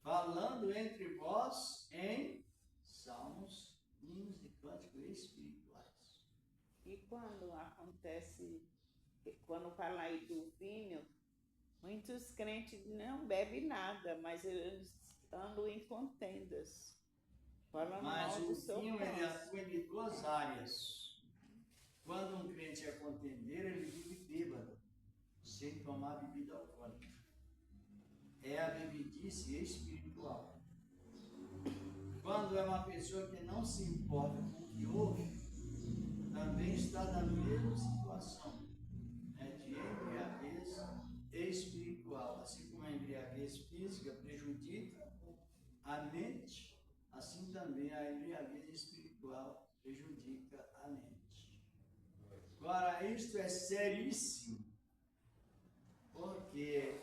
Falando entre vós em salmos, hinos e cânticos espirituais. E quando acontece, quando fala aí do vinho, muitos crentes não bebem nada, mas eles andam em contendas. Falando Mas mal o do seu vinho ele próximo. atua em duas áreas. Quando um crente é contendeiro, ele vive bêbado, sem tomar bebida alcoólica. É a bebidice espiritual. Quando é uma pessoa que não se importa com o que ouve, também está na mesma situação, né, de embriaguez espiritual. Assim como a embriaguez física prejudica a mente, assim também a embriaguez espiritual prejudica a mente. Agora, isto é seríssimo, porque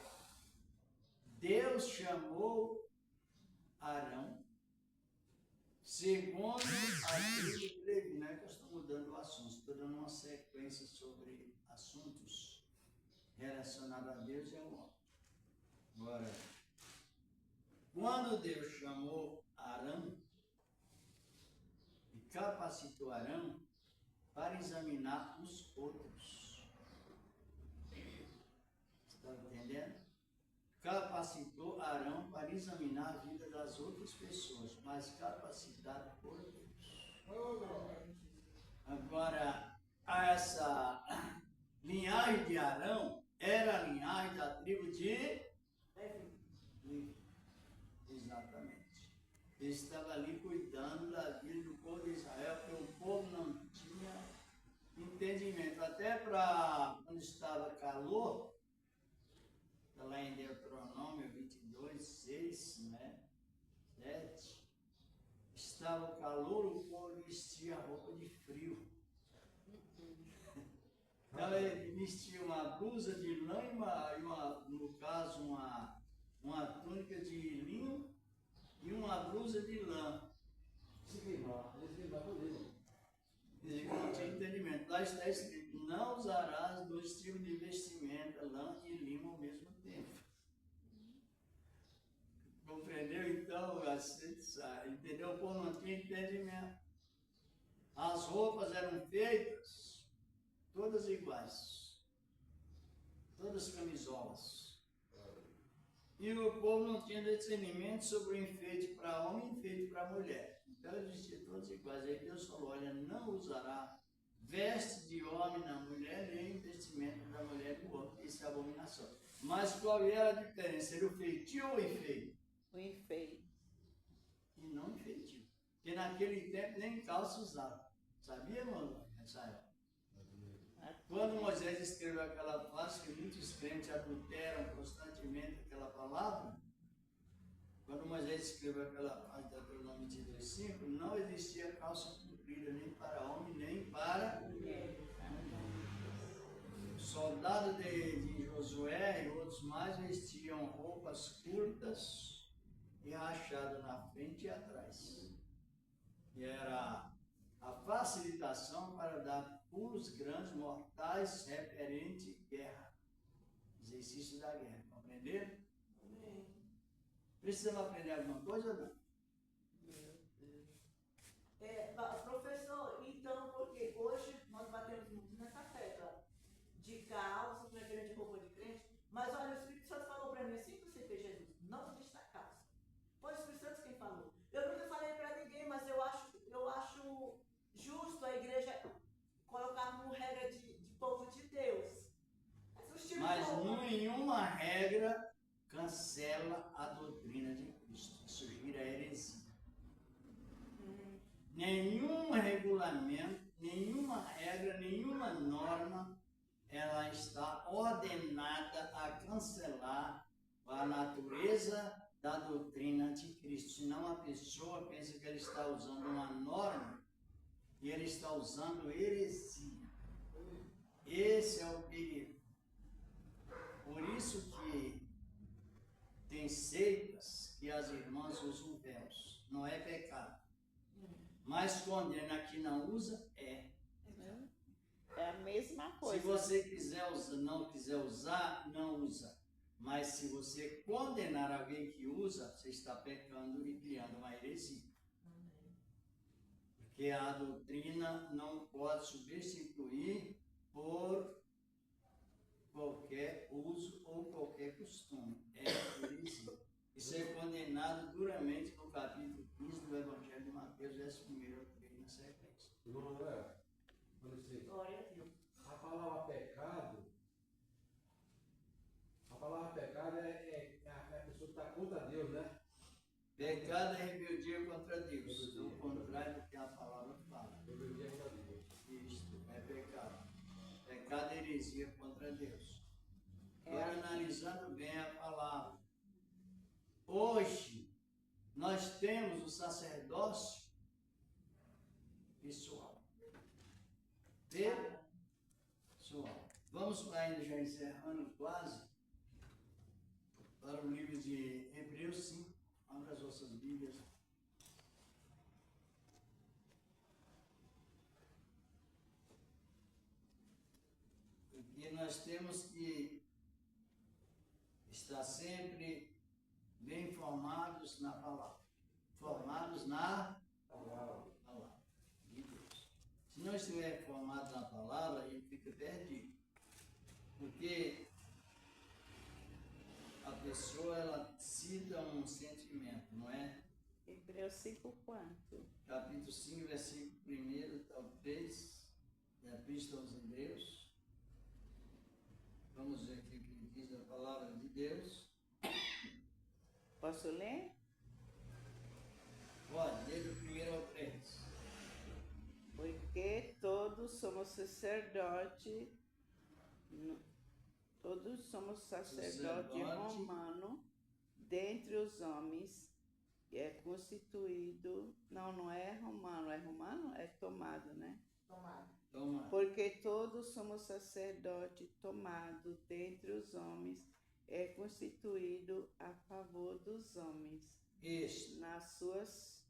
Deus chamou Arão segundo a tribo de Levi. Não é que eu estou mudando o assunto, estou dando uma sequência sobre assuntos relacionados a Deus e ao homem. Agora, quando Deus chamou Arão e capacitou Arão para examinar os outros. Está entendendo? Capacitou Arão para examinar a vida das outras pessoas, mas capacitado por Deus. Agora, essa linhagem de Arão era a linhagem da tribo de Levi. Exatamente. Ele estava ali cuidando da vida do povo de Israel, porque o povo não tinha entendimento. Até para quando estava calor, está lá em Deuteronômio 22, 6, né? 7. Estava calor, o povo vestia roupa de frio. Então ele vestia uma blusa de lã e no caso, uma túnica de linho e uma blusa de lã. Ele não tinha entendimento. Lá está escrito: não usarás dois tipos de vestimenta, lã e linho ao mesmo tempo. Compreendeu? Então, entendeu? O povo não tinha entendimento. As roupas eram feitas todas iguais, todas camisolas. E o povo não tinha discernimento sobre o enfeite para homem e enfeite para mulher. Então eles vestiam todos iguais. Aí Deus falou: olha, não usará veste de homem na mulher, nem vestimento da mulher do homem. Isso é abominação. Mas qual era a diferença? Era o feitio ou o enfeite? O enfeite. E não enfeitio. Porque naquele tempo nem calça usava. Sabia, irmão? Quando Moisés escreveu aquela frase, que muitos crentes adulteram constantemente aquela palavra, quando Moisés escreveu aquela frase da Deuteronômio 22:5, não existia calça comprida nem para homem, nem para mulher. Soldados de Josué e outros mais vestiam roupas curtas e rachadas na frente e atrás. E era a facilitação para dar pulos grandes, mortais, referente guerra. Exercício da guerra. Compreenderam? Amém. Precisamos aprender alguma coisa ou não? Professor, então, porque hoje nós batemos muito nessa tecla de calça, não é grande roupa de crente, mas olha, o Espírito Santo falou para mim assim que você fez, Jesus, não vista a calça. Foi o Espírito Santo quem falou. Eu nunca falei para ninguém, mas eu acho justo a igreja colocar como regra de povo de Deus. Mas nenhuma regra cancela a doutrina de Cristo. Isso gira a heresia. Nenhum regulamento nenhuma regra, nenhuma norma, ela está ordenada a cancelar a natureza da doutrina de Cristo. Senão a pessoa pensa que ele está usando uma norma e ele está usando heresia. Esse é o perigo. Por isso que tem seitas que as irmãs usam véus. Não é pecado. Mas condena que não usa, é. É a mesma coisa. Se você quiser usar, não quiser usar, não usa. Mas se você condenar alguém que usa, você está pecando e criando uma heresia. Porque a doutrina não pode substituir por qualquer uso ou qualquer costume. É heresia. Isso é condenado duramente no capítulo 15 do Evangelho de Mateus, esse primeiro eu creio na sequência. Irmão André, com licença. Glória a Deus. A palavra pecado é a pessoa que está contra Deus, né? Pecado é rebeldia contra Deus, ao contrário do que a palavra fala. Rebeldia contra Deus. Isto é pecado. Pecado é heresia contra Deus. Agora, analisando bem a palavra. Hoje, nós temos o sacerdócio pessoal. Pessoal. Vamos ainda já encerrando quase para o livro de Hebreus 5. Abra as vossas Bíblias. Porque nós temos que estar sempre bem formados na palavra. Formados na palavra de Deus. Se não estiver formado na palavra, a gente fica perdido. Porque a pessoa, ela cita um sentimento, não é? Hebreus 5 quanto? Capítulo 5, versículo 1, talvez, da Epístola aos Hebreus. Vamos ver aqui o que diz a palavra de Deus. Posso ler? Pode, desde o 1 ao 3. Porque todos somos sacerdote romano dentre os homens, que é constituído, não é romano, é tomado, né? Toma. Porque todos somos sacerdote tomado dentre os homens, é constituído a favor dos homens, Isso. nas suas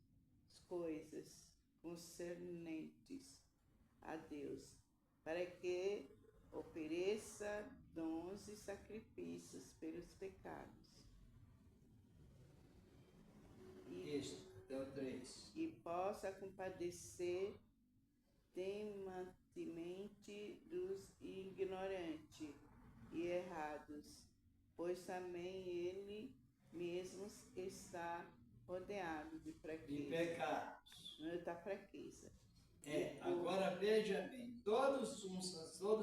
coisas concernentes a Deus, para que ofereça dons e sacrifícios pelos pecados. Isso, até o 3. E possa compadecer temantemente dos ignorantes e errados, pois também ele mesmo está rodeado de fraqueza. De pecados. Da fraqueza. Agora veja bem, todo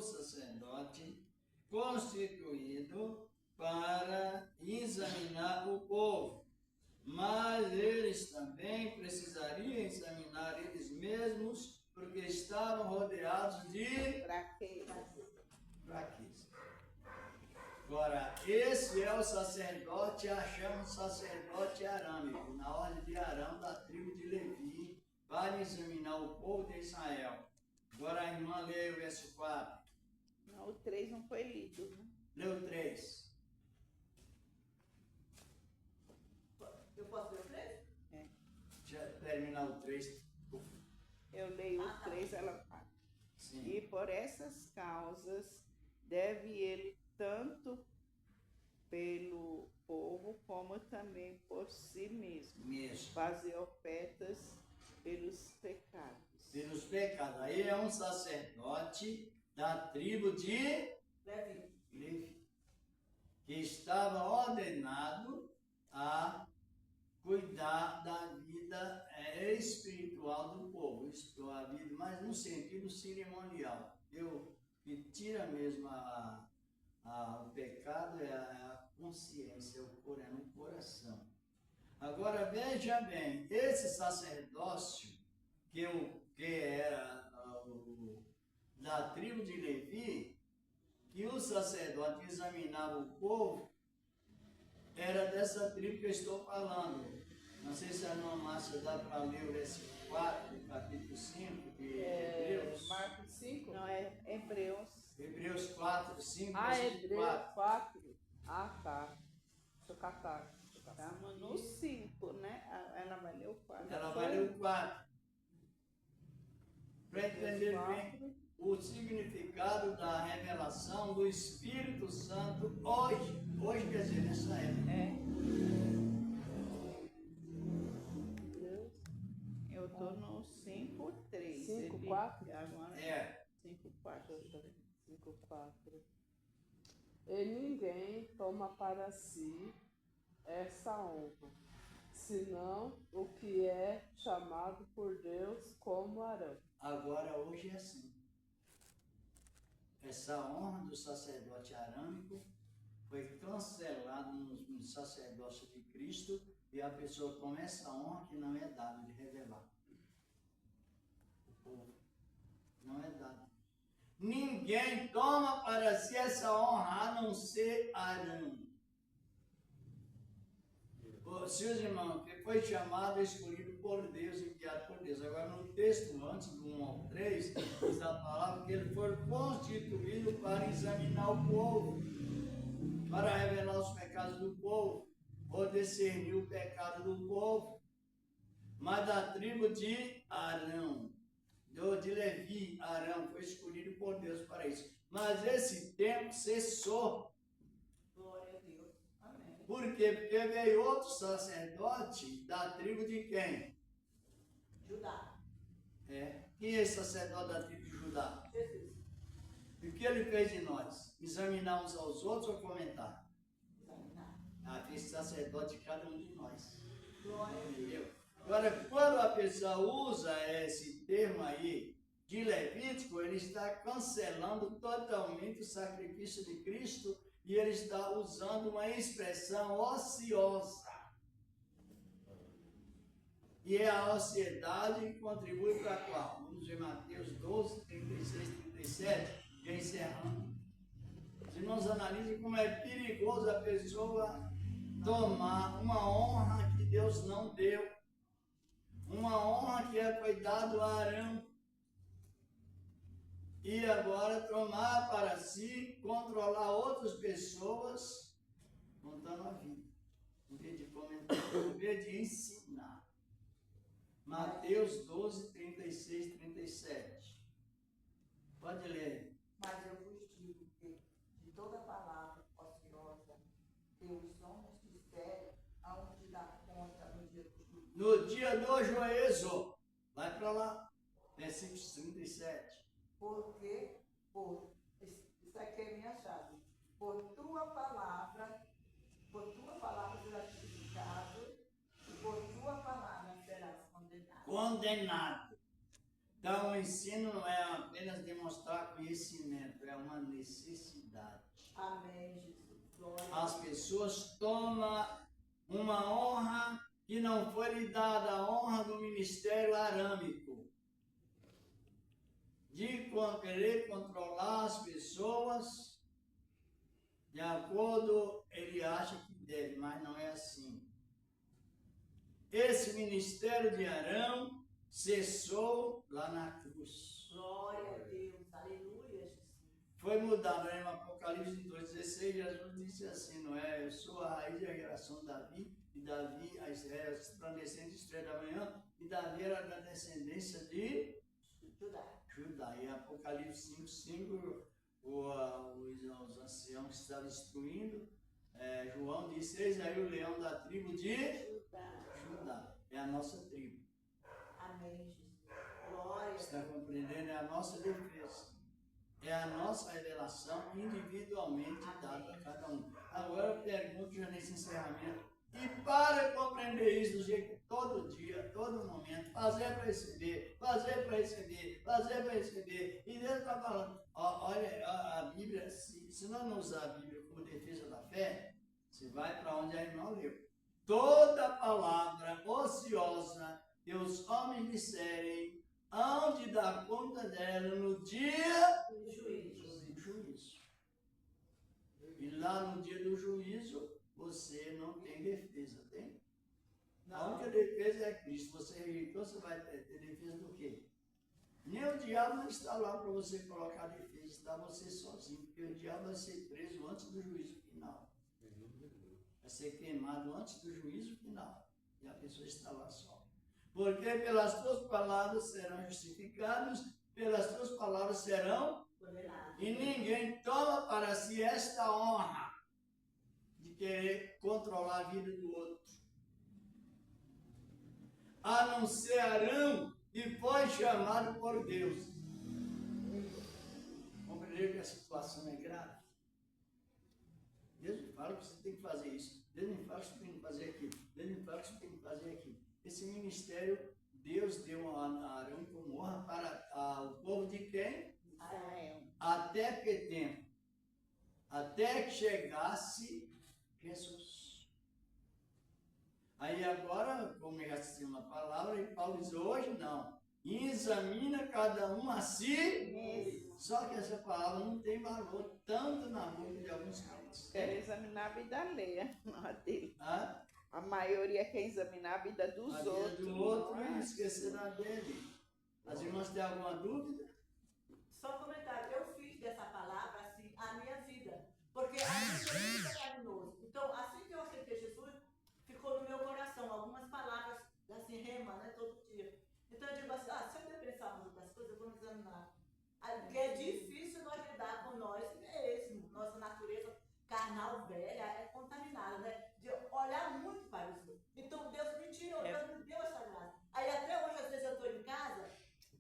sacerdote constituído para examinar o povo, mas eles também precisariam examinar eles mesmos, porque estavam rodeados de Fraqueza. Agora, esse é o sacerdote, achamos sacerdote arâmico, na ordem de Arão, da tribo de Levi, para examinar o povo de Israel. Agora a irmã lê o verso 4. Não, o 3 não foi lido, né? Leu 3. Eu posso ler o 3? Já terminar o 3. Eu leio o 3, ela fala. Sim. E por essas causas deve ele tanto pelo povo como também por si mesmo fazer ofertas pelos pecados. Pelos pecados. Aí é um sacerdote da tribo de Levi, que estava ordenado a cuidar da vida espiritual do povo, a vida, mas no sentido cerimonial. Que tira mesmo o pecado é a consciência, é no coração. Agora veja bem, esse sacerdócio que era o da tribo de Levi, que o sacerdote examinava o povo, era dessa tribo que eu estou falando. Não sei se a irmã Márcia dá para ler o versículo 4, do capítulo 5 de Hebreus. Marcos 5? Não, é Hebreus. Hebreus 4, 5, Ah, versículo Hebreus 4. 4. Ah, tá. Deixa eu catar. Estamos no 5, né? Ela vai ler o 4. Ela vai ler o 4. Para entender bem o significado da revelação do Espírito Santo hoje. Hoje quer dizer, nessa época. Eu tô no 5:3. 5:4? Agora É. 5:4. 5:4. E ninguém toma para si essa honra, senão o que é chamado por Deus como Arão. Agora, hoje é assim. Essa honra do sacerdote arâmico foi cancelada no sacerdócio de Cristo e a pessoa toma essa honra que não é dada de revelar. O povo não é dado. Ninguém toma para si essa honra a não ser Arão. Seus irmãos, que foi chamado e escolhido por Deus, enviado por Deus. Agora, no texto antes, do 1 ao 3, diz a palavra que ele foi constituído para examinar o povo, para revelar os pecados do povo, ou discernir o pecado do povo. Mas da tribo de Arão, de Levi, Arão, foi escolhido por Deus para isso. Mas esse tempo cessou. Glória a Deus. Amém. Por quê? Porque veio outro sacerdote da tribo de quem? Judá. Quem é esse sacerdote da tribo de Judá? Jesus. E o que ele fez de nós? Examinar uns aos outros ou comentar? Examinar. Fez sacerdote de cada um de nós. Glória a Deus. Entendeu? Agora, quando a pessoa usa esse termo aí de Levítico, ele está cancelando totalmente o sacrifício de Cristo e ele está usando uma expressão ociosa. E é a ociedade que contribui para qual? Vamos ver Mateus 12, 36, 37, já encerrando. Os irmãos analisem como é perigoso a pessoa tomar uma honra que Deus não deu. Uma honra que foi dada a Arão. E agora tomar para si, controlar outras pessoas, contando a vida. Em vez de comentar, em vez de ensinar. Mateus 12, 36, 37. Pode ler. Mas eu vos digo que de toda palavra ociosa que os homens disserem, hão de dar conta no dia do juízo. No dia do juízo. Vai para lá. Versículo 37. Porque, isso aqui é minha chave, por tua palavra serás justificado, e por tua palavra serás condenado. Condenado. Então, o ensino não é apenas demonstrar conhecimento, é uma necessidade. Amém, Jesus. Glória. As pessoas tomam uma honra que não foi lhe dada, a honra do ministério arâmico. De querer controlar as pessoas de acordo, ele acha que deve, mas não é assim. Esse ministério de Arão cessou lá na cruz. Glória a Deus. Aleluia, Jesus. Foi mudado, né? Em Apocalipse 2,16, Jesus disse assim, não é? Eu sou a raiz da geração de Davi, e Davi, a resplandecente estrela da manhã, e Davi era da descendência de Judá. E Apocalipse 5,5, os anciãos que estavam instruindo, João disse, eis aí o leão da tribo de Judá. É a nossa tribo. Amém, Jesus. Glória. Está compreendendo? É a nossa defesa. É a nossa revelação individualmente dada a cada um. Agora eu pergunto já nesse encerramento. E para compreender isso do jeito que todo dia, todo momento, fazer para receber, fazer para receber, fazer para receber. E Deus está falando, olha, a Bíblia, se nós não usar a Bíblia como defesa da fé, você vai para onde a irmã leu. Toda palavra ociosa que os homens disserem, hão de dar conta dela no dia do juízo. do juízo. E lá no dia do juízo, você não tem defesa, tem? A única defesa é Cristo. Você rejeitou, você vai ter defesa do quê? Nem o diabo não está lá para você colocar defesa, está você sozinho, porque o diabo vai ser preso antes do juízo final. Vai ser queimado antes do juízo final. E a pessoa está lá só. Porque pelas tuas palavras serão justificados, pelas tuas palavras serão, e ninguém toma para si esta honra de querer controlar a vida do outro. A não ser Arão, e foi chamado por Deus. Compreender que a situação é grave. Deus me fala que você tem que fazer isso. Deus me fala que você tem que fazer aquilo. Deus me fala que você tem que fazer aquilo. Esse ministério, Deus deu a Arão como honra para o povo de quem? Até que tempo? Até que chegasse Jesus. Aí agora, como eu já citei uma palavra, e Paulo diz, hoje não. Examina cada um a si. Só que essa palavra não tem valor tanto na boca de alguns crentes. Quero examinar a vida alheia, não a dele. Ah? A maioria quer examinar a vida dos A vida outros. do outro não é? e esquecer da dele. As irmãs têm alguma dúvida? Só comentário, eu fiz dessa palavra assim a minha vida, porque a gente é pecaminoso. Então, assim que eu aceitei Jesus, ficou no meu coração algumas palavras assim, rema, né, todo dia. Então eu digo assim, se eu pensar em outras coisas, eu vou me examinar. Porque é difícil nós lidar com nós mesmo, nossa natureza carnal velha é contaminada, né? De olhar muito para os outros. Então Deus me tirou, Deus me deu essa graça. Aí até hoje, às vezes eu estou em casa,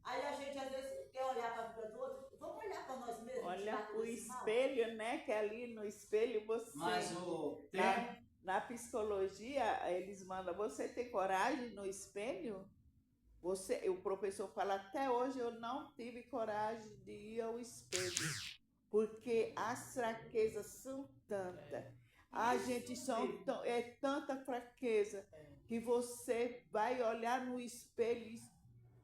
aí a gente às vezes quer olhar para a vida do outro, vamos olhar para nós mesmos. Olha o espelho, né? Que ali no espelho você... Mas o tempo... Na psicologia, eles mandam, você ter coragem no espelho? O professor fala, até hoje eu não tive coragem de ir ao espelho, porque as fraquezas são tantas. A gente é tanta fraqueza que você vai olhar no espelho e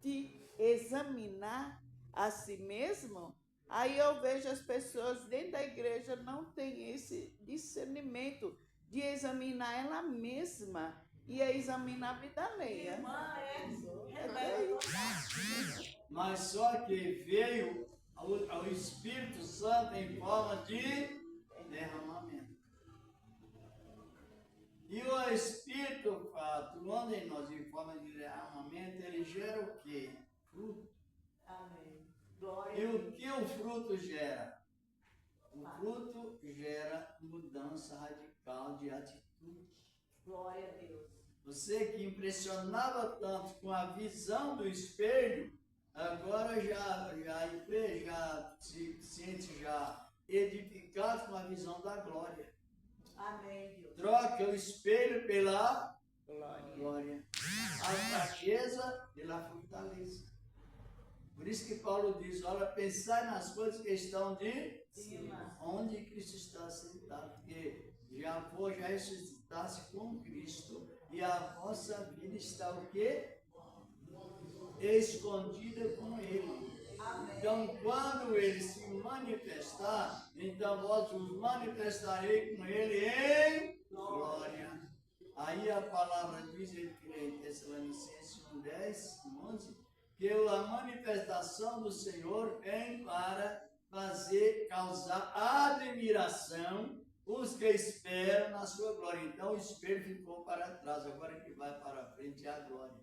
te examinar a si mesmo. Aí eu vejo as pessoas dentro da igreja não têm esse discernimento de examinar ela mesma e examinar a vida alheia. Irmã, Mas só que veio ao Espírito Santo em forma de derramamento. E o Espírito, atuando em nós em forma de derramamento, ele gera o quê? Fruto. Amém. Glória E a Deus. o que o fruto gera? O fruto gera mudança radical de atitude. Glória a Deus. Você que impressionava tanto com a visão do espelho, agora já se sente já edificado com a visão da glória. Amém, Deus. Troca o espelho pela Glória. glória. A fraqueza pela fortaleza. Por isso que Paulo diz, olha, pensai nas coisas que estão de cima, onde Cristo está sentado, porque já ressuscitasse com Cristo e a vossa vida está o quê? Escondida com Ele. Amém. Então, quando Ele se manifestar, então vós vos manifestarei com Ele em glória. Aí a palavra diz, em Tessalonicenses 1:10, 11, que a manifestação do Senhor vem para causar admiração os que esperam na sua glória. Então o espelho ficou para trás, agora que vai para frente é a glória.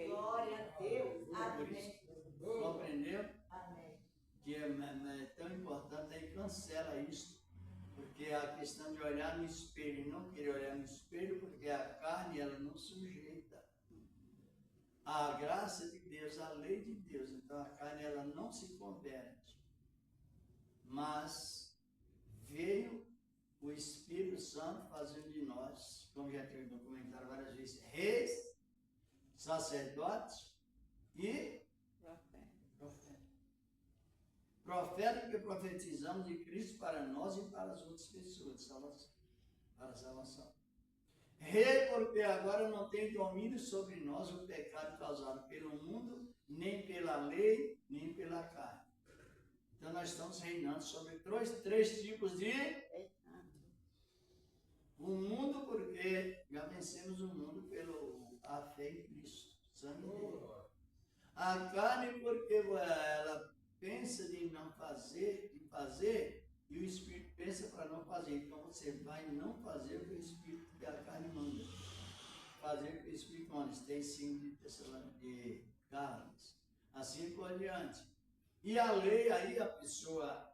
Glória a Deus. Por Amém. isso, compreendeu? Amém. Que é tão importante, aí cancela isso, porque a questão de olhar no espelho e não querer olhar no espelho, porque a carne ela não sujeita a graça de Deus, a lei de Deus, então a carne ela não se converte, mas veio o Espírito Santo fazendo de nós, como já tive documentado várias vezes, reis, sacerdotes e profeta. Profeta que profetizamos de Cristo para nós e para as outras pessoas, para a salvação. porque agora não tem domínio sobre nós o pecado causado pelo mundo, nem pela lei, nem pela carne. Então nós estamos reinando sobre três tipos de o mundo, porque já vencemos o mundo pela fé em Cristo, sangue dele. A carne, porque ela pensa de não fazer, e o Espírito pensa para não fazer. Então você vai não fazer o que o Espírito e a carne manda. Fazer o que o Espírito manda. Tem 5 de carnes. Assim por diante. E a lei, aí a pessoa,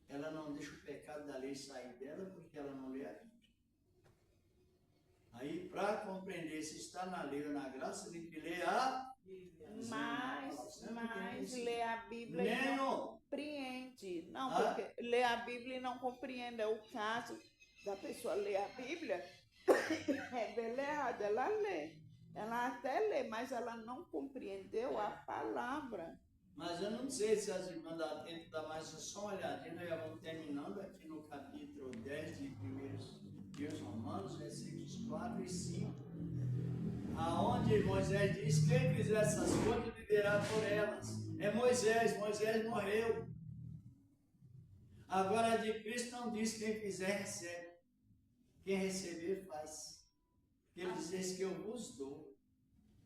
ela não deixa o pecado da lei sair dela, porque ela não lê a Bíblia. Aí, para compreender se está na lei ou na graça, tem que ler a Mas ler a Bíblia e não compreende. Não, porque ler a Bíblia e não compreende. É o caso da pessoa ler a Bíblia, ela é errada, ela lê. Ela até lê, mas ela não compreendeu a palavra. Mas eu não sei se as irmãs da tempo dar mais só uma olhadinha, nós já vamos terminando aqui no capítulo 10 de 1 Romanos, versículos 4 e 5, aonde Moisés diz: quem fizer essas coisas viverá por elas. É Moisés morreu. Agora de Cristo não diz quem fizer recebe. Quem receber faz. Ele diz que eu vos dou.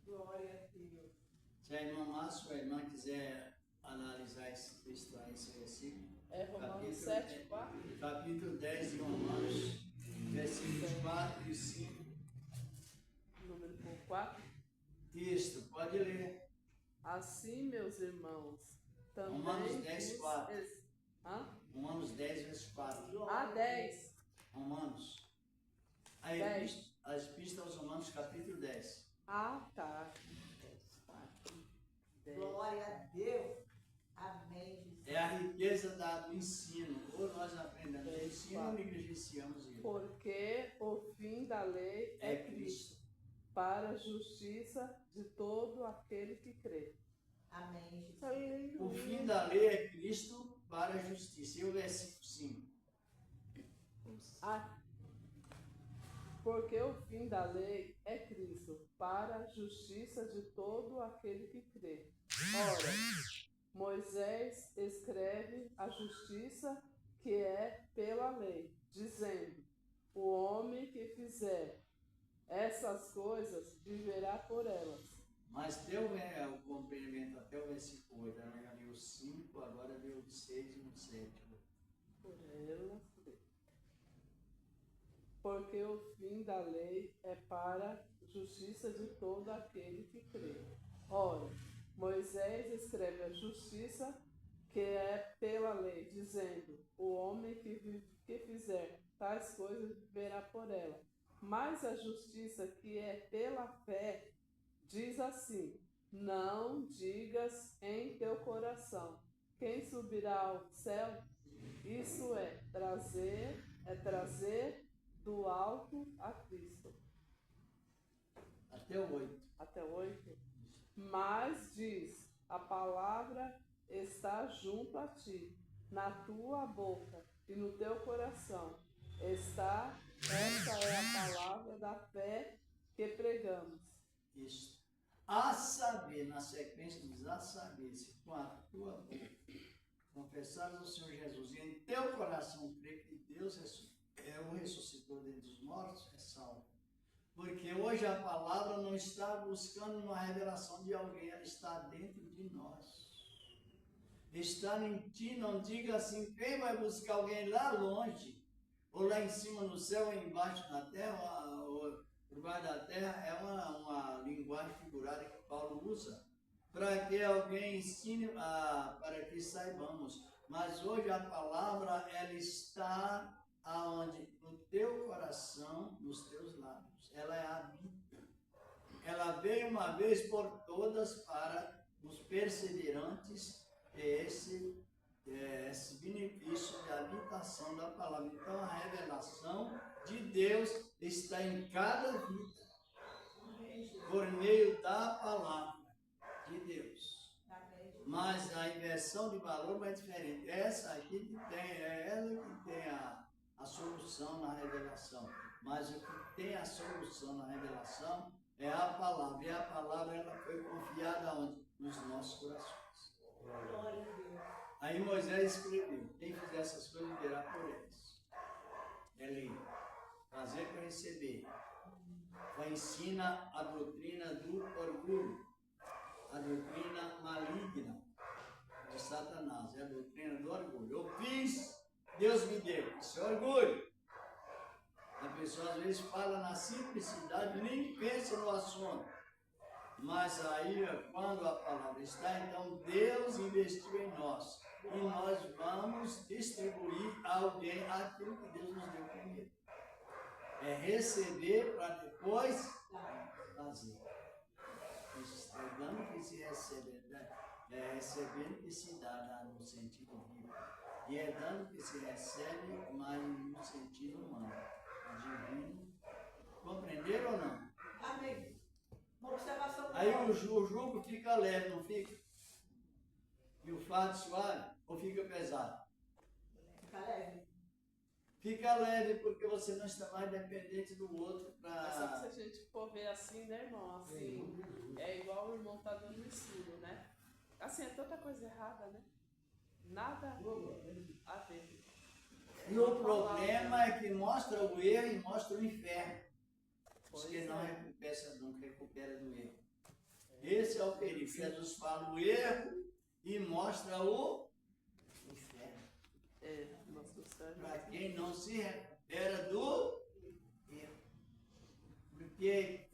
Glória a Deus. Se a irmã Márcia ou a irmã quiser analisar esse texto aí, esse versículo. É Romanos 7, 4. Capítulo 10 de Romanos, versículos 4 e 5. Número 4. Isto, pode ler. Assim, meus irmãos, também... Romanos 10, 4. Hã? Romanos 10, verso 4. 10. Romanos. A 10. Epístola aos Romanos, capítulo 10. Tá. 10. Glória a Deus. Amém. É a riqueza do ensino. Ou nós aprendemos o ensino ou negligenciamos ele. Porque o fim da lei é Cristo, para a justiça de todo aquele que crê. Amém. O fim da lei é Cristo para a justiça. E o versículo 5? Porque o fim da lei é Cristo, para a justiça de todo aquele que crê. Ora, Moisés escreve a justiça que é pela lei, dizendo: o homem que fizer essas coisas viverá por elas. Mas deu o complemento até o versículo 8. Ela já deu 5, agora deu 6 e 7. Por elas. Porque o fim da lei é para a justiça de todo aquele que crê. Ora, Moisés escreve a justiça que é pela lei, dizendo: o homem que fizer tais coisas viverá por ela. Mas a justiça que é pela fé diz assim: não digas em teu coração: quem subirá ao céu? Isso é trazer do alto a Cristo. Até o 8. Até o 8. Mas diz: a palavra está junto a ti, na tua boca e no teu coração. Essa é a palavra da fé que pregamos. Isso. A saber, na sequência diz: a saber, se com a tua boca confessares o Senhor Jesus e em teu coração crer que Deus o ressuscitou dentre os mortos, é salvo. Porque hoje a palavra não está buscando uma revelação de alguém, ela está dentro de nós. Está em ti, não diga assim: quem vai buscar alguém lá longe, ou lá em cima no céu, ou embaixo na terra, ou por baixo da terra. É uma linguagem figurada que Paulo usa para que alguém ensine, para que saibamos. Mas hoje a palavra, ela está aonde? No teu coração, nos teus lábios. Ela é a Bíblia. Ela veio uma vez por todas para os perseverantes esse benefício de habitação da palavra. Então a revelação de Deus está em cada vida por meio da palavra de Deus. Mas a inversão de valor é diferente. Essa aqui que tem, é ela que tem a solução na revelação. mas o que tem a solução na revelação é a palavra. E a palavra ela foi confiada onde? Nos nossos corações. Glória a Deus. Aí Moisés escreveu: quem fizer essas coisas verá por elas. Ele fazer para receber. Ensina a doutrina do orgulho, a doutrina maligna de Satanás, é a doutrina do orgulho. Eu fiz, Deus me deu. Isso é orgulho. A pessoa às vezes fala na simplicidade, nem pensa no assunto. Mas aí, quando a palavra está, então Deus investiu em nós. E nós vamos distribuir a alguém aquilo que Deus nos deu primeiro. É receber para depois fazer. É dando que se recebe, é recebendo que se dá no sentido bíblico. E é dando que se recebe, mas no sentido humano, divino. Compreenderam ou não? Amém. Uma observação. Aí o jugo fica leve, não fica? E o fardo suave, ou fica pesado? Fica leve. Fica leve porque você não está mais dependente do outro Mas só que para... se a gente for ver assim, né, irmão? Assim, é igual o irmão tá dando ensino, né? Assim, é tanta coisa errada, né? Nada a ver. E o problema é que mostra o erro e mostra o inferno. Os que não recupera do erro. Esse é o perigo. Jesus fala o erro e mostra o inferno. Para quem não se recupera do erro. Porque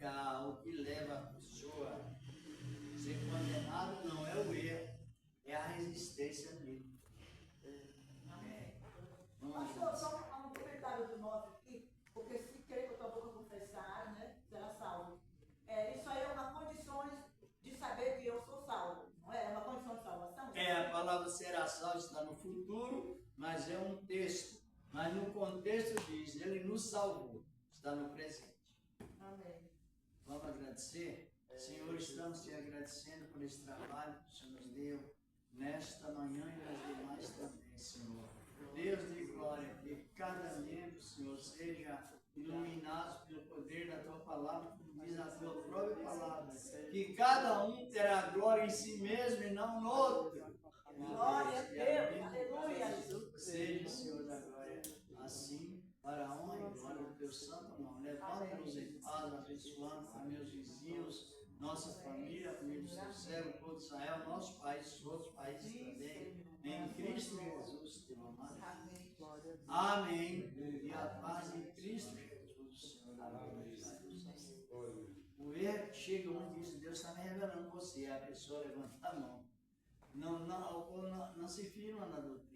o que leva a pessoa a ser condenada não é o erro, é a resistência dele. Pastor, só um comentário do nosso aqui, porque se crer com a tua boca confessar, né, será salvo. Isso aí é uma condição de saber que eu sou salvo, não é? É uma condição de salvação? A palavra será salvo está no futuro, mas é um texto. Mas no contexto diz, ele nos salvou, está no presente. Amém. Vamos agradecer? Senhor, estamos te agradecendo por esse trabalho que o Senhor nos deu nesta manhã e nas demais também, Senhor. Deus de glória, que cada membro, Senhor, seja iluminado pelo poder da tua palavra, como diz a tua própria palavra, que cada um terá glória em si mesmo e não no outro. Glória a Deus, aleluia. Seja, Senhor da glória, assim, para a honra e glória do teu santo nome. Levanta-nos em paz, abençoando a meus vizinhos, nossa família, a família do seu céu, o povo de Israel, nosso país, outros países também. Em Cristo Jesus, teu amado. Amém. E a paz em Cristo Jesus, Senhor. O erro chega onde diz, Deus está me revelando você. A pessoa levanta a mão. Não se firma na doutrina.